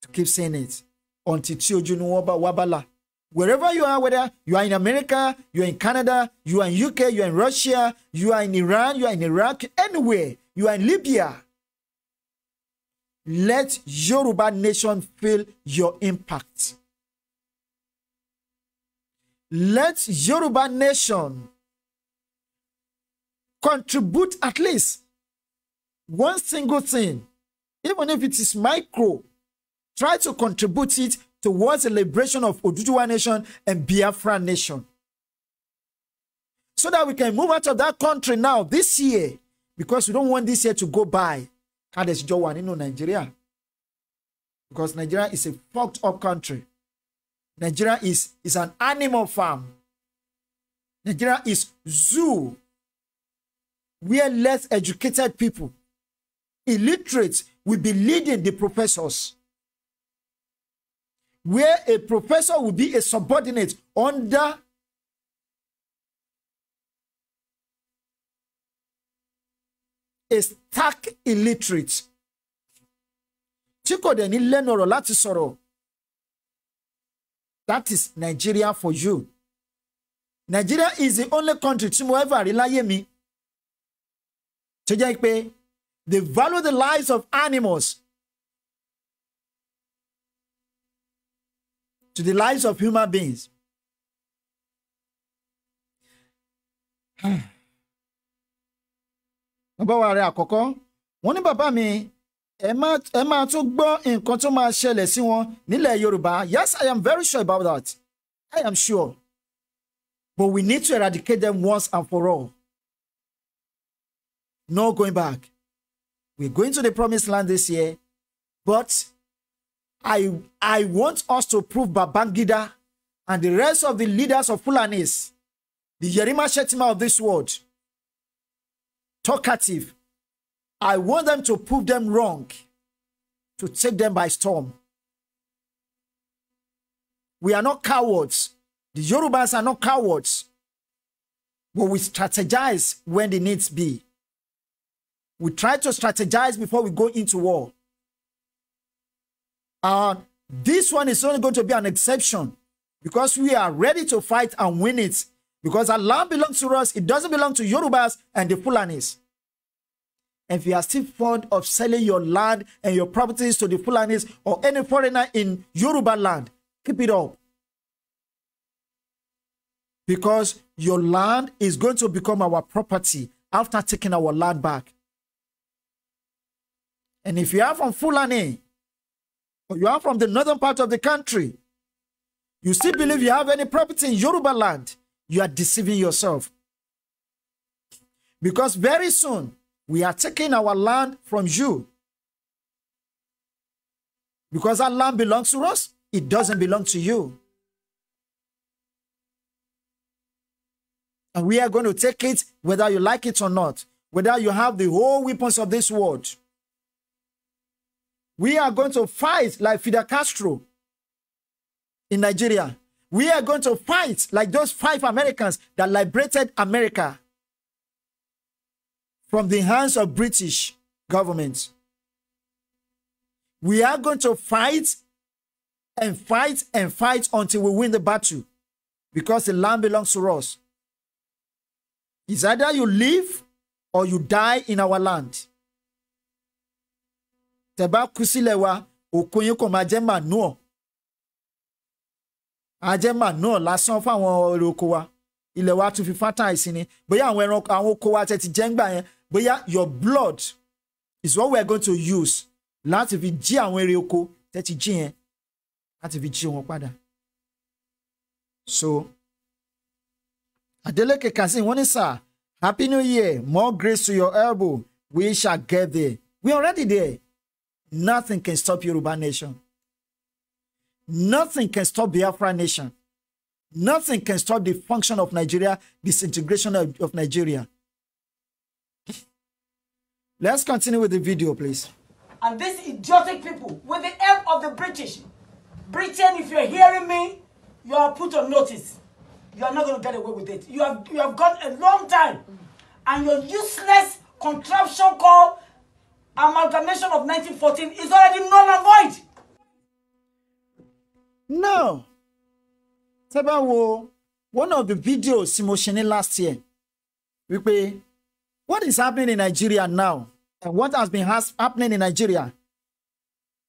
to keep saying it until tí ojú ni wọ́n bá wá bá là. Wherever you are, whether you are in America, you are in Canada, you are in UK, you are in Russia, you are in Iran, you are in Iraq, anywhere, you are in Libya, let Yoruba nation feel your impact. Let Yoruba nation contribute at least one single thing, even if it is micro. Try to contribute it towards the liberation of Oduduwa nation and Biafra nation. So that we can move out of that country now this year, because we don't want this year to go by. Nigeria. Because Nigeria is a fucked up country. Nigeria is an animal farm. Nigeria is zoo where less educated people, illiterates, will be leading the professors. Where a professor will be a subordinate under a stark illiterate. Chiko deni lenoro lati soro. That is Nigeria for you. Nigeria is the only country tí mo ever rí láyé mi. Tó jẹ́ pé they value the lives of animals to the lives of human beings. Bàbá wa rẹ̀ àkọ́kọ́, wọ́n ní bàbá mi, ẹ máa tún gbọ́ nǹkan tó máa ṣẹlẹ̀ sí wọn nílẹ̀ Yorùbá. Yes, I am very sure about that. I am sure. But we need to eradicate them once and for all. No going back. We're going to the promised land this year, but I want us to prove Babangida and the rest of the leaders of Fulanis, the Yerima Shetima of this world, talkative. I want them to prove them wrong, to take them by storm. We are not cowards. The Yorubas are not cowards. But we strategize when the needs be. We try to strategize before we go into war. This one is only going to be an exception because we are ready to fight and win it. Because our land belongs to us. It doesn't belong to Yorubas and the Fulanis. And if you are still fond of selling your land and your properties to the Fulanis or any foreigner in Yoruba land, keep it up. Because your land is going to become our property after taking our land back. And if you are from Fulani, or you are from the northern part of the country, you still believe you have any property in Yoruba land, you are deceiving yourself. Because very soon, we are taking our land from you. Because that land belongs to us, it doesn't belong to you. And we are going to take it whether you like it or not, whether you have the whole weapons of this world. We are going to fight like Fidel Castro in Nigeria. We are going to fight like those 5 Americans that liberated America from the hands of British government. We are going to fight and fight and fight until we win the battle, because the land belongs to us. It's either you live or you die in our land. Teba kusilewa okunyin ko ma je manure. A je manure lásán fún àwọn oko wa. Ilẹ̀ wa tún fi fertilize ni. Bóyá àwọn ẹran àwọn oko wa tẹ́ ti jẹ ńgbà yẹn, bóyá your blood is what we are going to use láti fi jí àwọn èrè oko tẹ́ ti jí yẹn, láti fi jí wọn padà. So Adeleke Kasim, wọ́n ní sir, Happy New Year, more grace to your elbow. We shall get there. We're already there. Nothing can stop Yoruba nation. Nothing can stop Biafra nation. Nothing can stop the function of Nigeria, disintegration of Nigeria. Let's continue with the video, please. And these idiotic people, with the help of the British, Britain, if you're hearing me, you are put on notice. You are not going to get away with it. You have got a long time. And your useless contraption called amalgamation of 1914 is already null and void. No. Tebawo, one of the videos Simoshini last year, what is happening in Nigeria now? And what has been happening in Nigeria?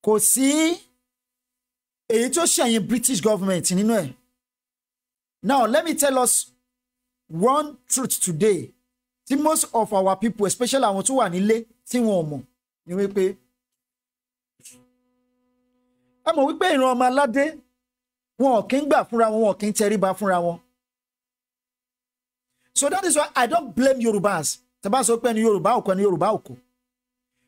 Kò sí èyí tó ṣẹ̀yìn British government nínú ẹ̀. Now, let me tell us one truth today. See, most of our people, especially àwọn tó wà nílé, tí wọn mọ̀, ni wípé ẹ mọ̀ wípé ìran ọmọ aládé wọn kì í gbà fúnra wọn kì í tẹríba fúnra wọn. So that is why I don't blame Yorubas. Tẹ́bá sọ pé ní Yorùbá òkú ní Yorùbá òkú.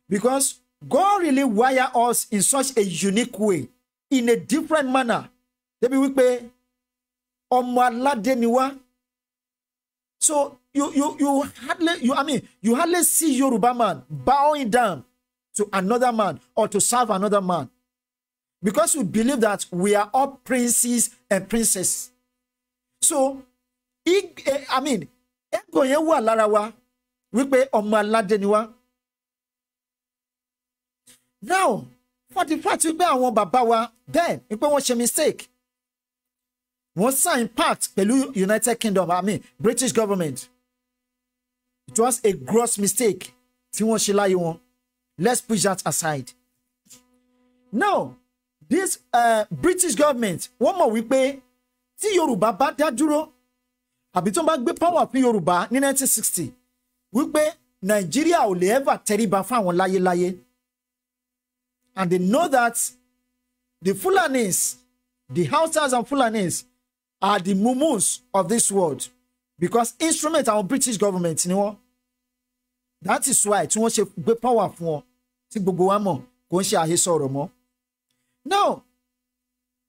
Because God really wired us in such a unique way, in a different manner. Débi wípé ọmọ aládé ni wá. So you hardly see Yoruba man bowing down to another man or to serve another man, because we believe that we are all princes and princesses. So ego yẹn wà lára wa wípé ọmọ aládé ni wá. Now, for the fact wípé àwọn bàbá wa bẹ́ẹ̀ wípé wọ́n ṣe mistake, wọ́n sign pact pẹ̀lú United Kingdom, British government. It was a gross mistake. Tí wọ́n ṣe láyé wọn. Let's push that aside. Now, this British government, wọ́n mọ̀ wípé tí Yorùbá bá dá dúró, àbí tó bá gbé power fún Yorùbá ní 1960, wípé Nigeria ò lè ever tẹríba fún àwọn láyéláyé. And they know that the Fulanis, the Hausas and Fulanis, are the mumus of this world, because instrument our British government ni wọ́n. That is why tí wọ́n ṣe gbé power fún wọn tí gbogbo wa mọ̀ kò ń ṣe àhesọ ọ̀rọ̀ mọ́. Now,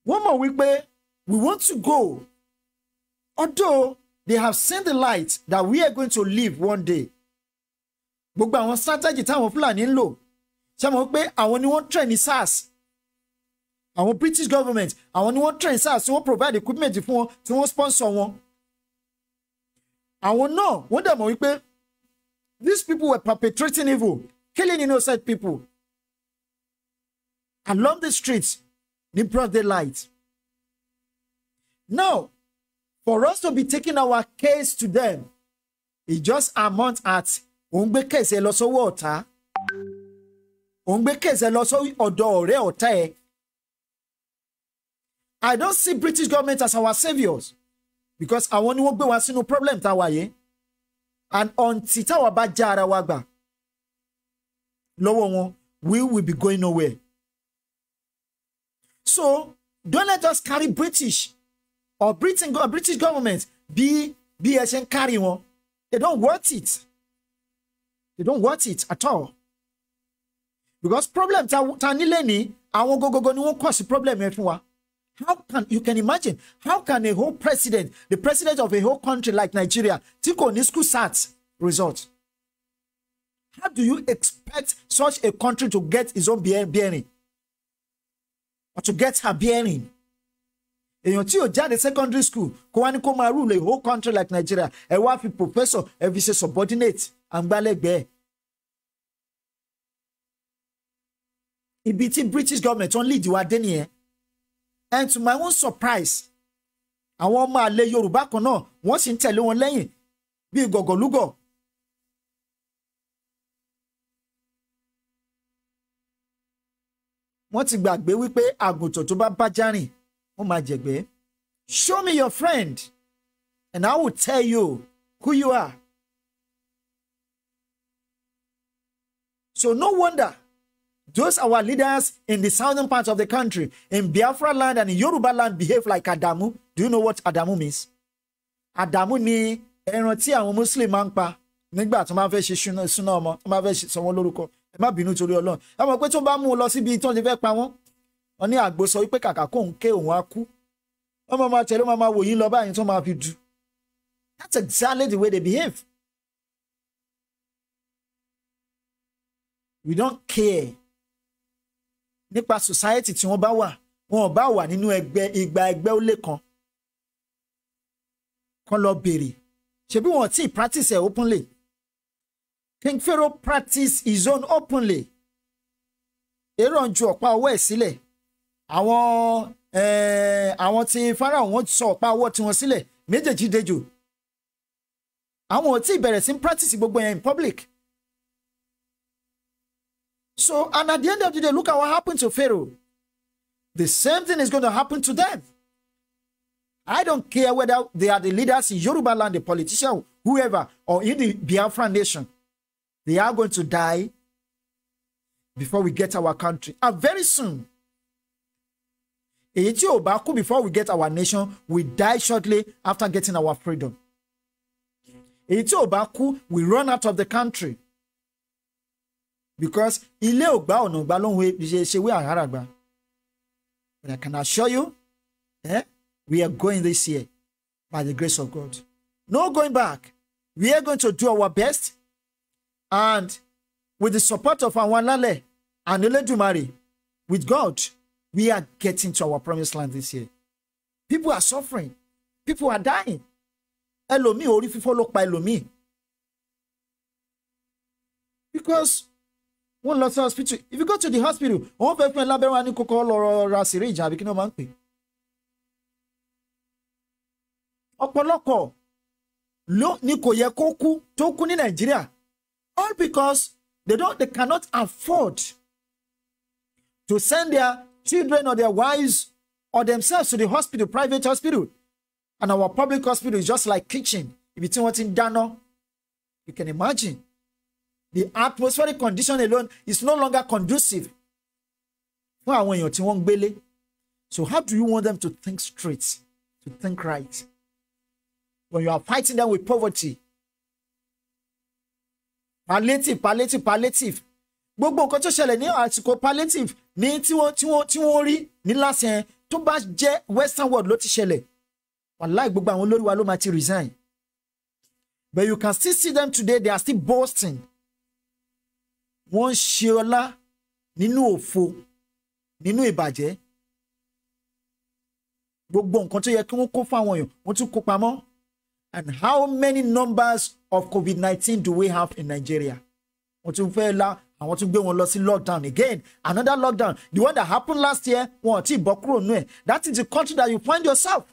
wọ́n mọ̀ wípé we want to go, although they have seen the light that we are going to live one day. Gbogbo àwọn strategy táwọn Fúlàní ń lò, ṣé mọ̀ pé àwọn ni wọ́n train ní SARS. Our British government, àwọn ni wọ́n train SARS, tí wọ́n provide equipment fún wọn, tí wọ́n sponsor wọn. Àwọn náà, wọ́n dẹ̀ mọ̀ wípé these people were perpetrating evil, killing innocent people along the streets in broad daylight. Now, for us to be taking our case to them, it just amounts at òǹgbé case ẹ lọ sọ́wọ́ ọ̀tá, òǹgbé case ẹ lọ sọ́wọ́ ọ̀dọ̀ ọ̀rẹ́ ọ̀tá ẹ. I don't see British government as our saviors. because àwọn ni wọ́n gbé wa sínú problem tá a wà yìí and until táwa bá já ara wa gbà lọ́wọ́ wọn we will be going nowhere. So don't let us carry British or British government be ẹ ṣe ń carry wọn. They don't want it. They don't want it at all. Because problem ta nílé ní àwọn gogogo ni wọ́n cause problem yẹn fún wa. How can you can imagine how can a whole president, the president of a whole country like Nigeria, tí kò ní school sat result? How do you expect such a country to get its own bearing? Or to get her bearing? Èèyàn tí ò jáde secondary school kó wá ní kó máa rule a whole country like Nigeria, ẹ wá fi professor ẹ fi ṣe subordinate àgbálẹ́gbẹ̀ẹ́. Ibi tí British government wọ́n lead wa dé nìyẹn. And to my own surprise, àwọn ọmọ àlè Yorùbá kan náà wọ́n sì ń tẹ̀lé wọn lẹ́yìn bíi gọ̀gọ̀lúgọ̀. Wọ́n ti gbàgbé wípé àgùntàn tó bá bá járìn wọ́n máa jẹ̀gbẹ́. Show me your friend and I will tell you who you are. So no wonder those our leaders in the southern part of the country, in Biafra land and in Yoruba land, behave like Adamu. Do you know what Adamu means? Adamu ni ẹran tí àwọn Muslim máa ń pa nígbà tó máa fẹ́ ṣe súná ọmọ, tó máa fẹ́ sọ wọ́n lórúkọ. Ẹ má bínú torí Ọlọ́run. Ẹ mọ̀ pé tó bá mú un lọ síbi tó ń fẹ́ pa wọ́n. Wọ́n ní àgbo sọ wípé kàkà kó ń ké òun á kú. Wọ́n máa tẹ̀lé wọn máa wò yín lọ báyìí tó máa fi dù. That's exactly the way they behave. We don't care. Nípa society tí wọ́n bá wà, wọn ò bá wà nínú igba ẹgbẹ́ ó lé kan. Kán lọ bèrè. Ṣebí wọn tí practice it openly. King Pharaoh practice his own openly. Aaron ju ọ̀pá ọwọ́ ẹ̀ sílẹ̀. Àwọn tí Pharaoh wọ́n sọ ọ̀pá ọwọ́ tí wọ́n sílẹ̀ méjèèjì dejò. Àwọn ò tí bẹ̀rẹ̀ sí practice gbogbo yẹn in public. So, and at the end of the day, look at what happened to Pharaoh. The same thing is going to happen to them. I don't care whether they are the leaders in Yoruba land, the politician, whoever, or in the Biafra nation. They are going to die before we get our country. And very soon, before we get our nation, we die shortly after getting our freedom. We run out of the country. Because ilé ògbà ọ̀nà ògbà ló ń ṣe wé àràrà gbà. But I can assure you, we are going this year by the grace of God. No going back. We are going to do our best, and with the support of our Lale and Eledumare, with God, we are getting to our promised land this year. People are suffering. People are dying. Ẹlòmíì orí fífọ́ ló pa ẹlòmíì. Because one lot of hospital. If you go to the hospital, one person lábẹ́rẹ́ wa ní kókó lọ ra syringe àbí kí ni wọ́n máa ń pè. Ọ̀pọ̀lọpọ̀ ló ní kò yẹ kó kú tó kú ní Nàìjíríà. All because they cannot afford to send their children or their wives or themselves to the hospital, private hospital. And our public hospital is just like kitchen. If you think what's in Dano, you can imagine. The atmospheric condition alone is no longer conducive. So how do you want them to think straight, to think right? When you are fighting them with poverty, palliative. Gbogbo nǹkan tó ṣẹlẹ̀ ní àsìkò palliative ní tí wọ́n rí ní last year tó bá jẹ́ Western world ló ti ṣẹlẹ̀. Wallahi gbogbo àwọn olórí wa ló máa ti resign. But you can still see them today, they are still boasting. Wọ́n ṣe ọlá nínú òfo, nínú ìbàjẹ́. Gbogbo nǹkan tó yẹ kí wọ́n kó fáwọn èèyàn, wọ́n tún kó pamọ́. And how many numbers of COVID-19 do we have in Nigeria? Wọ́n tún fẹ́ la, àwọn tún gbé wọn lọ sí lockdown again. Another lockdown. The one that happened last year, wọ́n ti bọ́ kúrò nù ẹ̀. That is the country that you find yourself.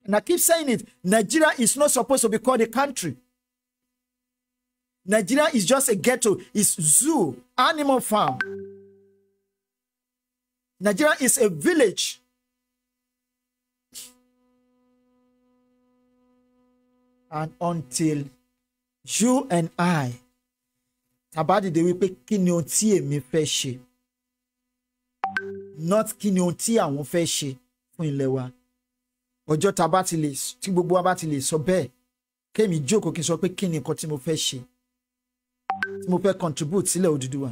And I keep saying it, Nigeria is not supposed to be called a country. Nigeria is just a ghetto. It's zoo, animal farm. Nigeria is a village. And until you and I tàbá dìde wípé kí ni ohun tí èmi fẹ́ ṣe, not kí ni ohun tí àwọn fẹ́ ṣe fún ilẹ̀ wa. Ọjọ́ tí gbogbo wa bá ti lè sọ bẹ́ẹ̀, kémi jókòó kí n sọ pé kí ni nǹkan tí mo fẹ́ ṣe, tí mo fẹ́ contribute sílẹ̀ Odùduwà.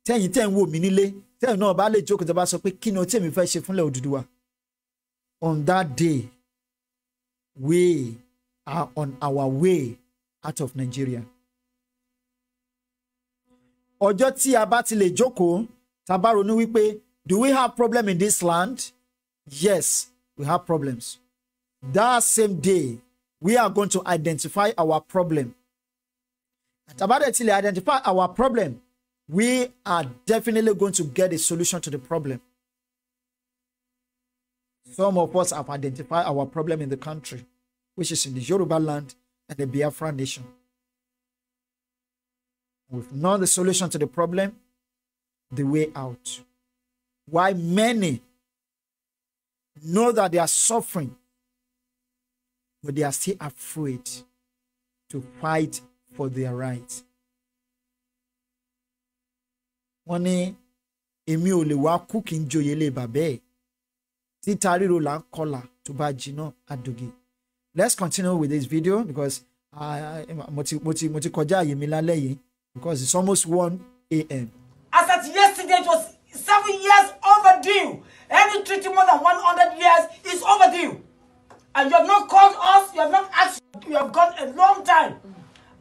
Tẹ́yìn tẹ́ ń wò mí nílé, tẹ́yìn náà bá lè jókòó tẹ́ bá sọ pé kí ni ohun tí èmi fẹ́ ṣe fúnlẹ̀ Odùduwà. On that day, we are on our way out of Nigeria. Ọjọ́ tí a bá ti lè jókòó, tá bá ronú wípé, do we have problem in this land? Yes, we have problems. That same day, we are going to identify our problem. Tá bá dẹ̀ ti lè identify our problem, we are definitely going to get a solution to the problem. Some of us have identified our problem in the country, which is in the Yoruba land and the Biafra nation. We've known the solution to the problem, the way out. Why many know that they are suffering, but they are still afraid to fight for their rights. Wọ́n ní èmi ò lè wá kú kí n joyè lé bàbá ẹ̀. Títa ríro là ń kọlà tó bá jiná àdògè. Let's continue with this video because mo ti kọjá àyè mi lálẹ́ yìí because it's almost 1 a.m. As at yesterday, it was 7 years overdue. Any treaty more than 100 years is overdue. And you have not called us, you have not asked, you have gone a long time.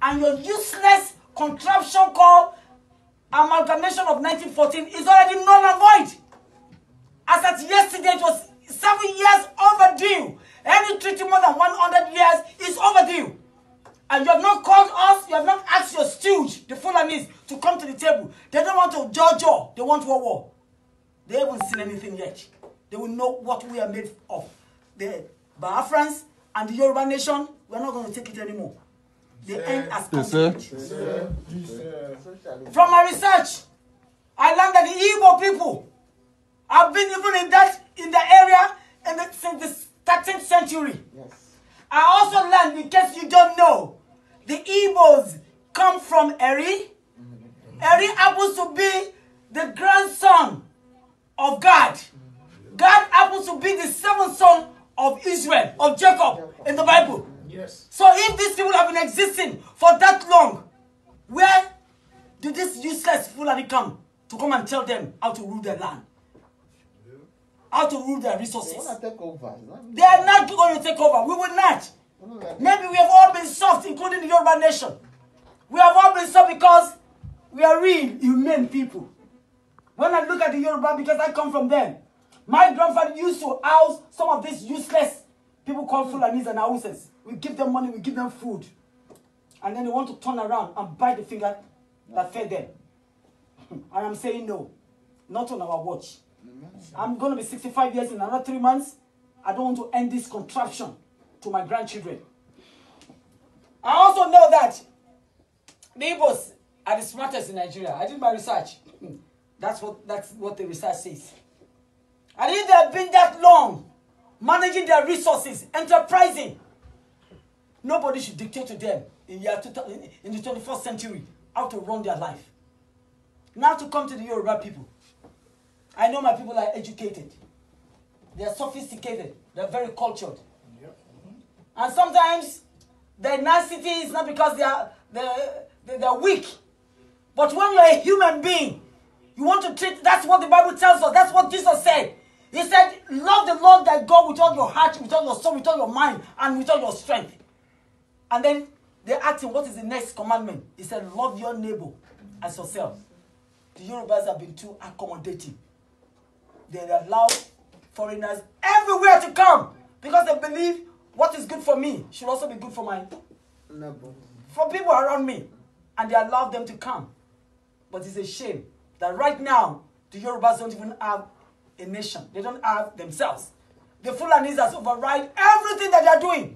And your useless contraption called amalgamation of 1914 is already null and void. As at yesterday, it was 7 years overdue. Any treaty more than 100 years is overdue. And you have not called us, you have not asked your stooge, the Fulanis, to come to the table. They don't want to judge, they want war. They haven't seen anything yet. They will know what we are made of. The Biafrans and the Yoruba nation, we're not going to take it anymore. The end has come. From my research, I learned that the Igbo people have been even in the area since the 13th century. Yes. I also learned, in case you don't know, the Igbos come from Eri. Eri happens to be the grandson of God. God happens to be the seventh son of Israel, of Jacob, in the Bible. Yes. So if these people have been existing for that long, where did this useless Fulani come and tell them how to rule their land? How to rule their resources? They want to take over. They are not going to take over. We will not. Maybe we have all been soft, including the Yoruba nation. We have all been soft because we are real humane people. When I look at the Yoruba, because I come from them, my grandfather used to house some of these useless people called Fulanis and Hausas. We give them money, we give them food. And then they want to turn around and bite the finger that fed them. And I'm saying no, not on our watch. I'm going to be 65 years in another 3 months. I don't want to end this contraption to my grandchildren. I also know that the Igbos are the smartest in Nigeria. I did my research. That's what the research says. And if they have been that long, managing their resources, enterprising, nobody should dictate to them in the 21st century how to run their life. Now to come to the Yoruba people. I know my people are educated. They are sophisticated. They are very cultured. Yep. And sometimes their nicety is not because they are weak. But when you are a human being, you want to treat, that's what the Bible tells us. That's what Jesus said. He said, love the Lord thy God with all your heart, with all your soul, with all your mind, and with all your strength. And then they asked him, what is the next commandment? He said, love your neighbor as yourself. The Yorubas have been too accommodating. They allow foreigners everywhere to come because they believe what is good for me should also be good for for people around me. And they allow them to come. But it's a shame that right now, the Yorubas don't even have a nation. They don't have themselves. The Fulanis has override everything that they are doing.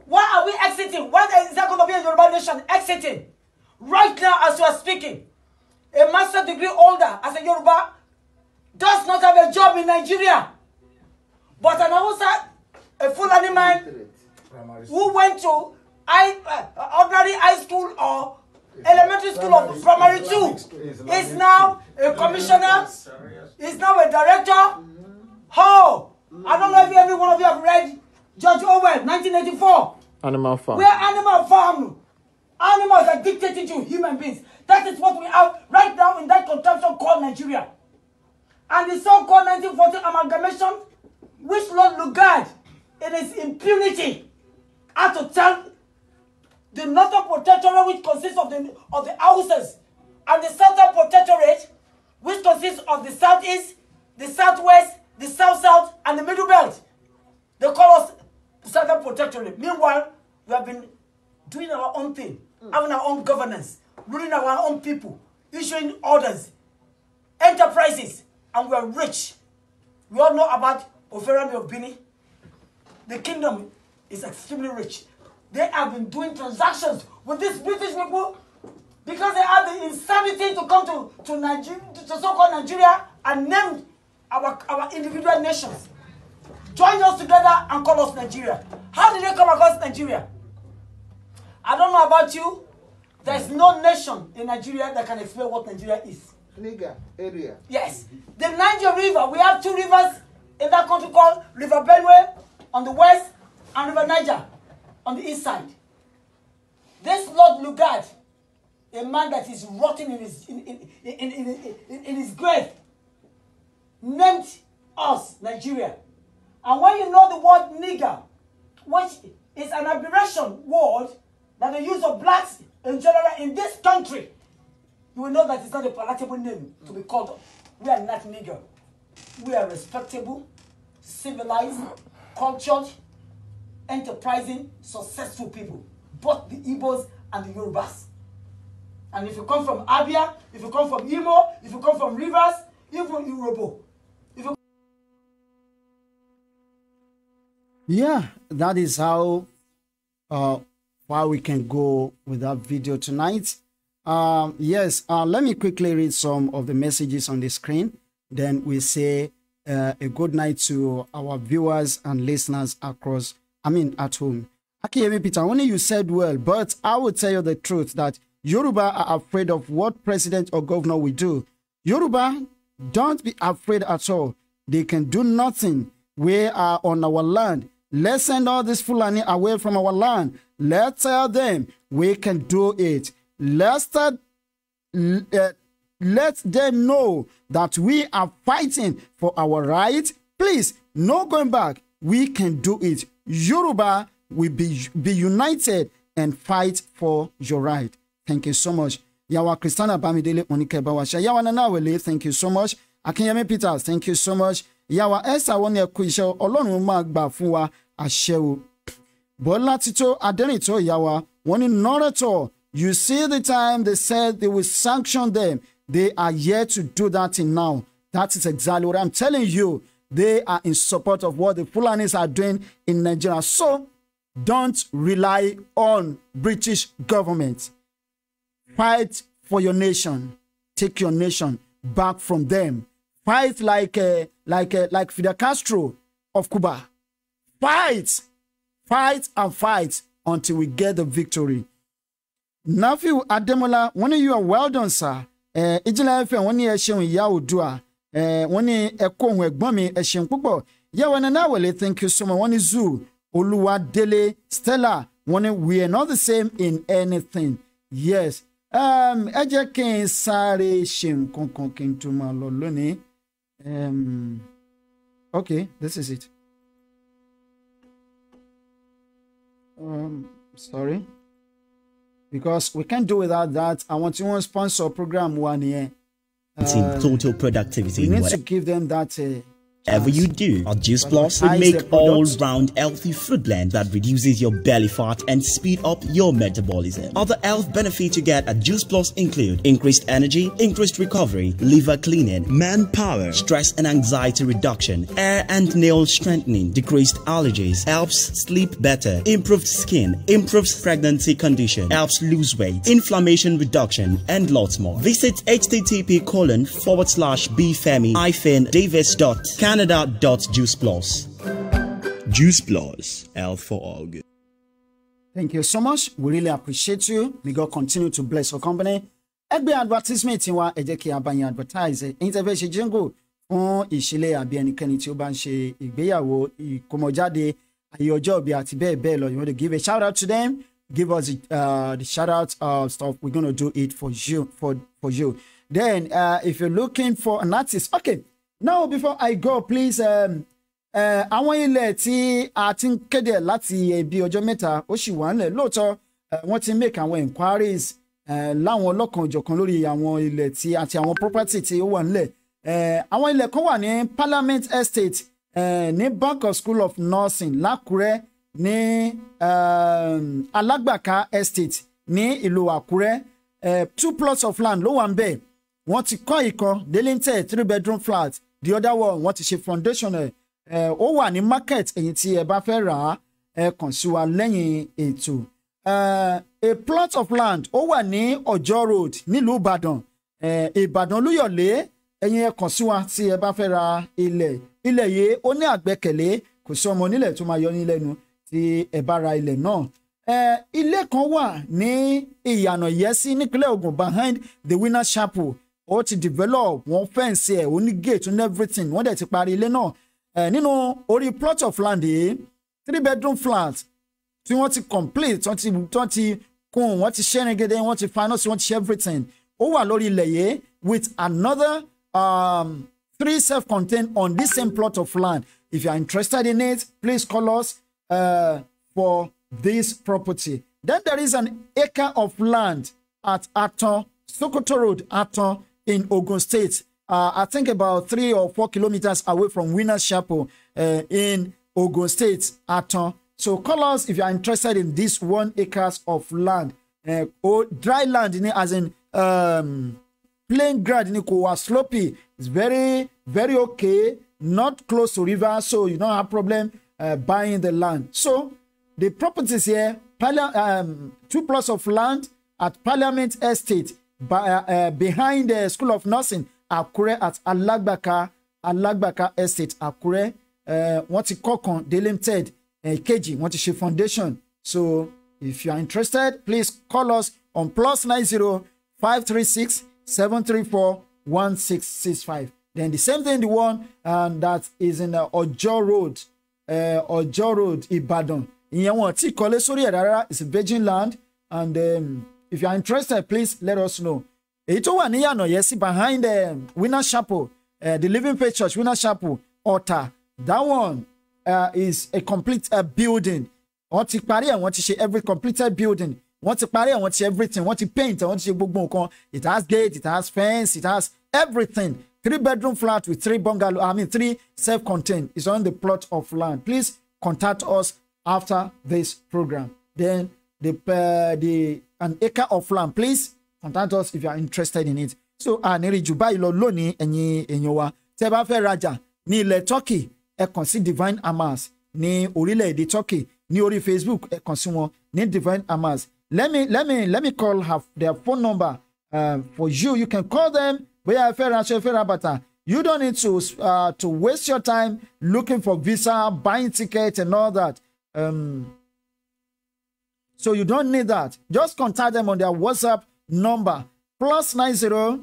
Why are we exiting? Why is there going to be a Yoruba nation exiting? Right now, as you are speaking, a master's degree holder as a Yoruba does not have a job in Nigeria. But an Hausa, a Fulani man, who went to ordinary high school or elementary school or primary 2 is now a commissioner, is now a director. Oh, I don't know if every one of you have read George Orwell, 1984. Animal Farm. Where Animal Farm, animals are dictating to human beings. That is what we have right now in that contraption called Nigeria. And the so-called 1940 amalgamation, which Lord Lugard, in his impunity, had to tell the Northern Protectorate, which consists of the Hausas, and the Southern Protectorate, which consists of the Southeast, the Southwest, the South-South, and the Middle Belt. They call us Southern Protectorate. Meanwhile, we have been doing our own thing, having our own governance, ruling our own people, issuing orders, enterprises, and we are rich. We all know about Oferami of Bini. The kingdom is extremely rich. They have been doing transactions with these British people because they have the insanity to come to Nigeria, to so-called Nigeria, and name our individual nations. Join us together and call us Nigeria. How did they come across Nigeria? I don't know about you. There's no nation in Nigeria that can explain what Nigeria is. Niger area. Yes. The Niger River, we have 2 rivers in that country called River Benue on the west and River Niger on the east side. This Lord Lugard, a man that is rotting in his grave, named us Nigeria. And when you know the word nigger, which is an aberration word that they use of blacks in general in this country, you will know that it's not a palatable name to be called. We are not nigger. We are respectable, civilized, cultured, enterprising, successful people. Both the Igbos and the Yorubas. And if you come from Abia, if you come from Imo, if you come from Rivers, even Yoruba. Yeah, that is how far we can go with that video tonight. Yes, let me quickly read some of the messages on the screen. Then we say a good night to our viewers and listeners across, at home. Akiyemi Peter, only you said well, but I will tell you the truth that Yoruba are afraid of what president or governor will do. Yoruba, don't be afraid at all. They can do nothing. We are on our land. Let's send all this Fulani away from our land. Let's tell them we can do it. Let them know that we are fighting for our rights. Please, no going back. We can do it. Yoruba will be united and fight for your right. Thank you so much. Yawa Christiana Bamidele Onikebawasha. Yawa Nanawele, thank you so much. Akinyemi Peter, thank you so much. Yawa Esa Wone Kuisha, Olorun ma gba fun wa àṣẹ o. Bola Tito Adenito Yawa, one not at all. You see the time they said they will sanction them. They are yet to do that in now. That is exactly what I'm telling you. They are in support of what the Fulanis are doing in Nigeria. So don't rely on British government. Fight for your nation. Take your nation back from them. Fight like Fidel Castro of Cuba. Fight and fight until we get the victory. Nafiu Ademola, one of you are well done, sir. Ijila FM, one year showing Yaudua. One year Ekong Egbomi, Eshin Pupo. Yawanawale, thank you so much. One is Zoo, Oluwa Dele, Stella. One, we are not the same in anything. Yes. Eje ken sare shim konkon ken tuma lolone. Okay, this is it. Sorry. Because we can't do without that. I want to sponsor program 1 year. Total productivity. We need to give them that. Whatever you do, our Juice Plus will make all-round healthy food blend that reduces your belly fat and speed up your metabolism. Other health benefits you get at Juice Plus include increased energy, increased recovery, liver cleaning, manpower, stress and anxiety reduction, hair and nail strengthening, decreased allergies, helps sleep better, improved skin, improves pregnancy condition, helps lose weight, inflammation reduction, and lots more. Visit http://bfemi-davis.canada.juiceplus. Juice Plus, health for all good. Thank you so much. We really appreciate you. May God continue to bless your company. Ẹgbẹ́ advertisement wa ẹ jẹ́ kí a bá yín advertise. Ẹ̀yin tẹ́ fẹ́ ṣe jingle fún ìṣílẹ̀ àbí ẹnikẹ́ni tí ó bá ń ṣe ìgbéyàwó, ìkómọjáde, ayé ọjọ́ ìbí àti bẹ́ẹ̀ bẹ́ẹ̀ lọ. You want to give a shout out to them? Give us the shout out stuff. We're going to do it for you. For you. Then if you're looking for an artist, okay. Now before I go, please. Àwọn ilẹ̀ tí a ti ń kéde láti ẹbí ọjọ́ mẹ́ta ó sì wà nílẹ̀ lóòótọ́ wọ́n ti make àwọn inquiries láwọn ọlọ́kan òjọ̀kan lórí àwọn ilẹ̀ tí àti àwọn property tí ó wà nílẹ̀. Àwọn ilẹ̀ kan wà ní Parliament Estate ní Bank of School of Nursing l'Ákúrẹ́, ní Alágbàká Estate ní ìlú Àkúrẹ́. 2 plots of land ló wà ń bẹ̀. Wọ́n ti kọ́ ìkan Delinted 3-bedroom flat. The other one wọ́n ti ṣe foundation ẹ̀. Ó wà ní market èyí tí ẹ bá fẹ́ rà á ẹ kàn sí wa lẹ́yìn ètò. A plot of land ó wà ní Ọjọ́ Road nílùú Ìbàdàn. Ìbàdàn Olúyọ̀lé ẹ̀yin ẹ kàn sí wa tí ẹ bá fẹ́ ra ilẹ̀. Ilẹ̀ yìí ó ní àgbẹ́kẹ̀lé, kò sí ọmọ onílẹ̀ tó máa yọ ní lẹ́nu tí ẹ bá ra ilẹ̀ náà. Ilé kan wà ní Ìyànà Ìyẹ́sí nípínlẹ̀ Ògùn behind the Winner Chapel. Ó ti develop, wọ́n fẹ́ǹsì ẹ̀, ó ní gate and everything, wọ́n dẹ̀ ti parí ilé náà. Nínú orí plot of land yìí 3-bedroom flat tí wọ́n ti complete, wọ́n ti kún, wọ́n ti ṣẹ́rin gẹ́gẹ́, wọ́n ti finance, wọ́n ti ṣe everything. Ó wà lórí ilẹ̀ yìí with another 3 self-contained on this same plot of land. If you are interested in it, please call us for this property. Then there is an acre of land at Aton, Sokoto Road, Aton in Ogun State. I think about 3 or 4 kilometers away from Winner's Chapel in Ogun State, Aton. So call us if you are interested in this 1 acre of land. Or dry land, as in plain ground, slopey. It's very, very okay. Not close to river, so you don't have problem buying the land. So the properties here, 2 plots of land at Parliament Estate behind the School of Nursing, Akure at Alagbaka Estate, Akure. Wọ́n ti kọ́ kan Delinted kejì, wọ́n ti ṣe foundation. So if you are interested, please call us on +90 536 734 1665. Then the same thing, the one that is in Ọjọ́ Road, Ìbàdàn. Ìyẹn wọn tí kọ́lé sórí ẹ̀ rárá, it's a virgin land. And if you are interested, please let us know. Èyí tó wà ní Ìyànà Ìyẹ́sí behind the Winner Chapel, the Living Faith Church, Winner Chapel, Ọ̀tà. That one is a complete building. Wọ́n ti parí ẹ̀, wọ́n ti ṣe every completed building. Wọ́n ti parí ẹ̀, wọ́n ti ṣe everything. Wọ́n ti paint, wọ́n ti ṣe gbogbo nǹkan. It has gate, it has fence, it has everything. 3-bedroom flat with 3 bungalow. 3 self-contained. It's on the plot of land. Please contact us after this program. Then an acre of land. Please contact us if you are interested in it. So àníri jù báyìí lọ lónìí ẹ̀yin èèyàn wa. Tẹ́ bá fẹ́ rajà ní ilẹ̀ Turkey, ẹ kàn sí Divine Amas ní orílẹ̀-èdè Turkey. Ní orí Facebook, ẹ kàn sí wọn ní Divine Amas. Let me call their phone number for you. You can call them. Bóyá ẹ fẹ́ ránṣẹ́, ẹ fẹ́ ra bàtà. You don't need to waste your time looking for visa, buying tickets and all that. So you don't need that. Just contact them on their WhatsApp number +90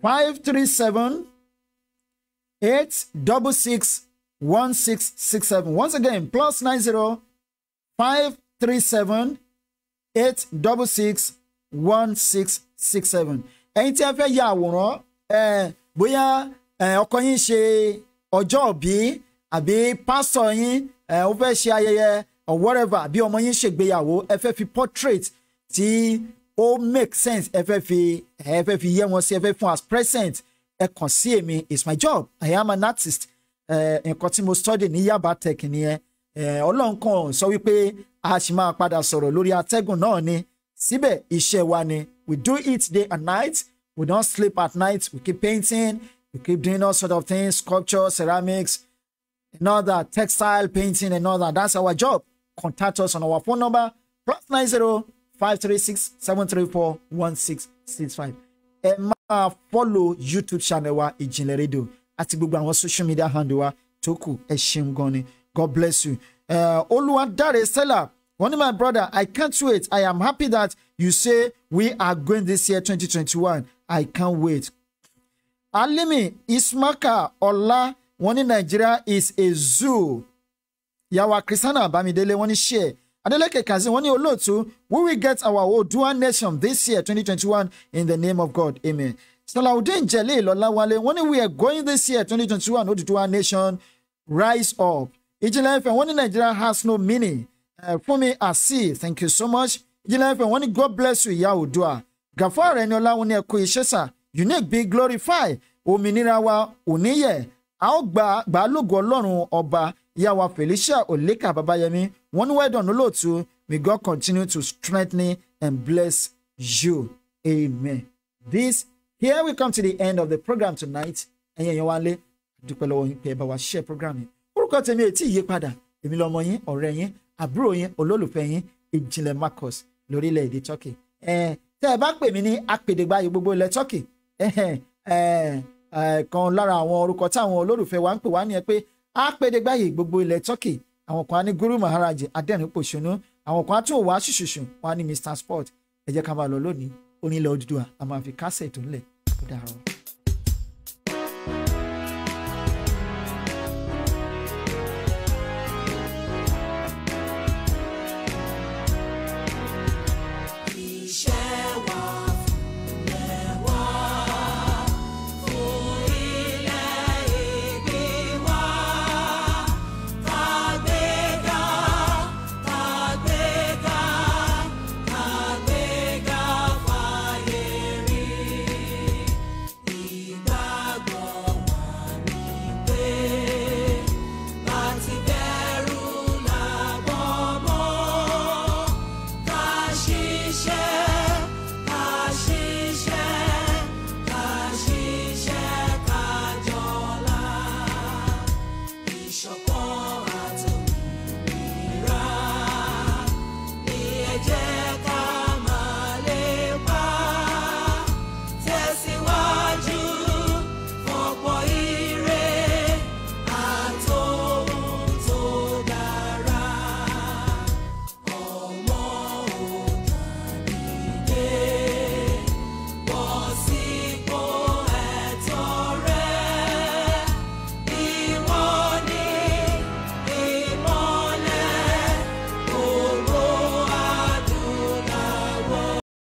537 866 1667. Once again, +90 537 866 1667. Ẹ̀yin tí ẹ fẹ́ ya àwòrán, bóyá ọkọ yín ṣe ọjọ́ ìbí àbí pásítọ̀ yín ó fẹ́ ṣe ayẹyẹ or whatever, àbí ọmọ yín ṣègbéyàwó, ẹ fẹ́ fi portrait tí ó make sense, ẹ fẹ́ fi yẹ wọn sí, ẹ fẹ́ fún as present, ẹ kàn sí èmi. It's my job. I am an artist. Nǹkan tí mo study ní Yaba Tech nìyẹn. Ọlọ́run kan sọ wípé a sì máa padà sọ̀rọ̀ lórí atẹ́gùn náà ni. Síbẹ̀ iṣẹ́ wa ni. We do it day and night. We don't sleep at night. We keep painting. We keep doing all sort of things, sculpture, ceramics, and all that, textile painting and all that. That's our job. Contact us on our phone number +90 536 734 1665. Ẹ máa follow YouTube channel wa Ìjìnlẹ̀ Radio àti gbogbo àwọn social media handle wa tó kù. Ẹ ṣeun gan ni. God bless you. Oluwadare Stella, one of my brother, I can't wait. I am happy that you say we are going this year 2021. I can't wait. Alimi Ismaka Ola, one in Nigeria is a zoo. Yawa Christiana Bamidele, one is share. Adeleke Kazi, one Olotu, we will get our Odua nation this year 2021 in the name of God. Amen. Salaudin Jele Lolawale, when we are going this year 2021, Odua nation, rise up. Xliii, one in Nigeria has no meaning. For me, I see. Thank you so much. Xliii, one God bless you, Yaudua. Gafar Enola, one Kuishesa, unique be glorified. Ominirawa, Uniye, Aogba, Balogo Lonu, Oba, Yawa Felicia, Oleka Babayemi, one word on Olotu, may God continue to strengthen and bless you. Amen. Here we come to the end of the program tonight. And Yawale, Dupelo, Peba, share programming. Orúkọ tèmi ò tí yí padà, èmi lọmọ yín, ọ̀rẹ́ yín, àbúrò yín, olólùfẹ́ yín, Ìjìnlẹ̀ Marcus lórílẹ̀-èdè Turkey. Tẹ́ ẹ bá pè mí ní apèdègbàyè gbogbo ilẹ̀ Turkey. Kan lára àwọn orúkọ táwọn olólùfẹ́ wa ń pè wá ní ẹ pé apèdègbàyè gbogbo ilẹ̀ Turkey. Àwọn kan á ní Guru Maharaj Adẹ́rìn-Pòṣónú, àwọn kan á tún wá ṣùṣùṣù, wọ́n á ní Mr. Sport. Ẹ jẹ́ ká máa lọ lónìí, onílẹ̀ Odùduwà, a máa fi kásẹ̀ tó ńlẹ̀. Ó dàárọ̀.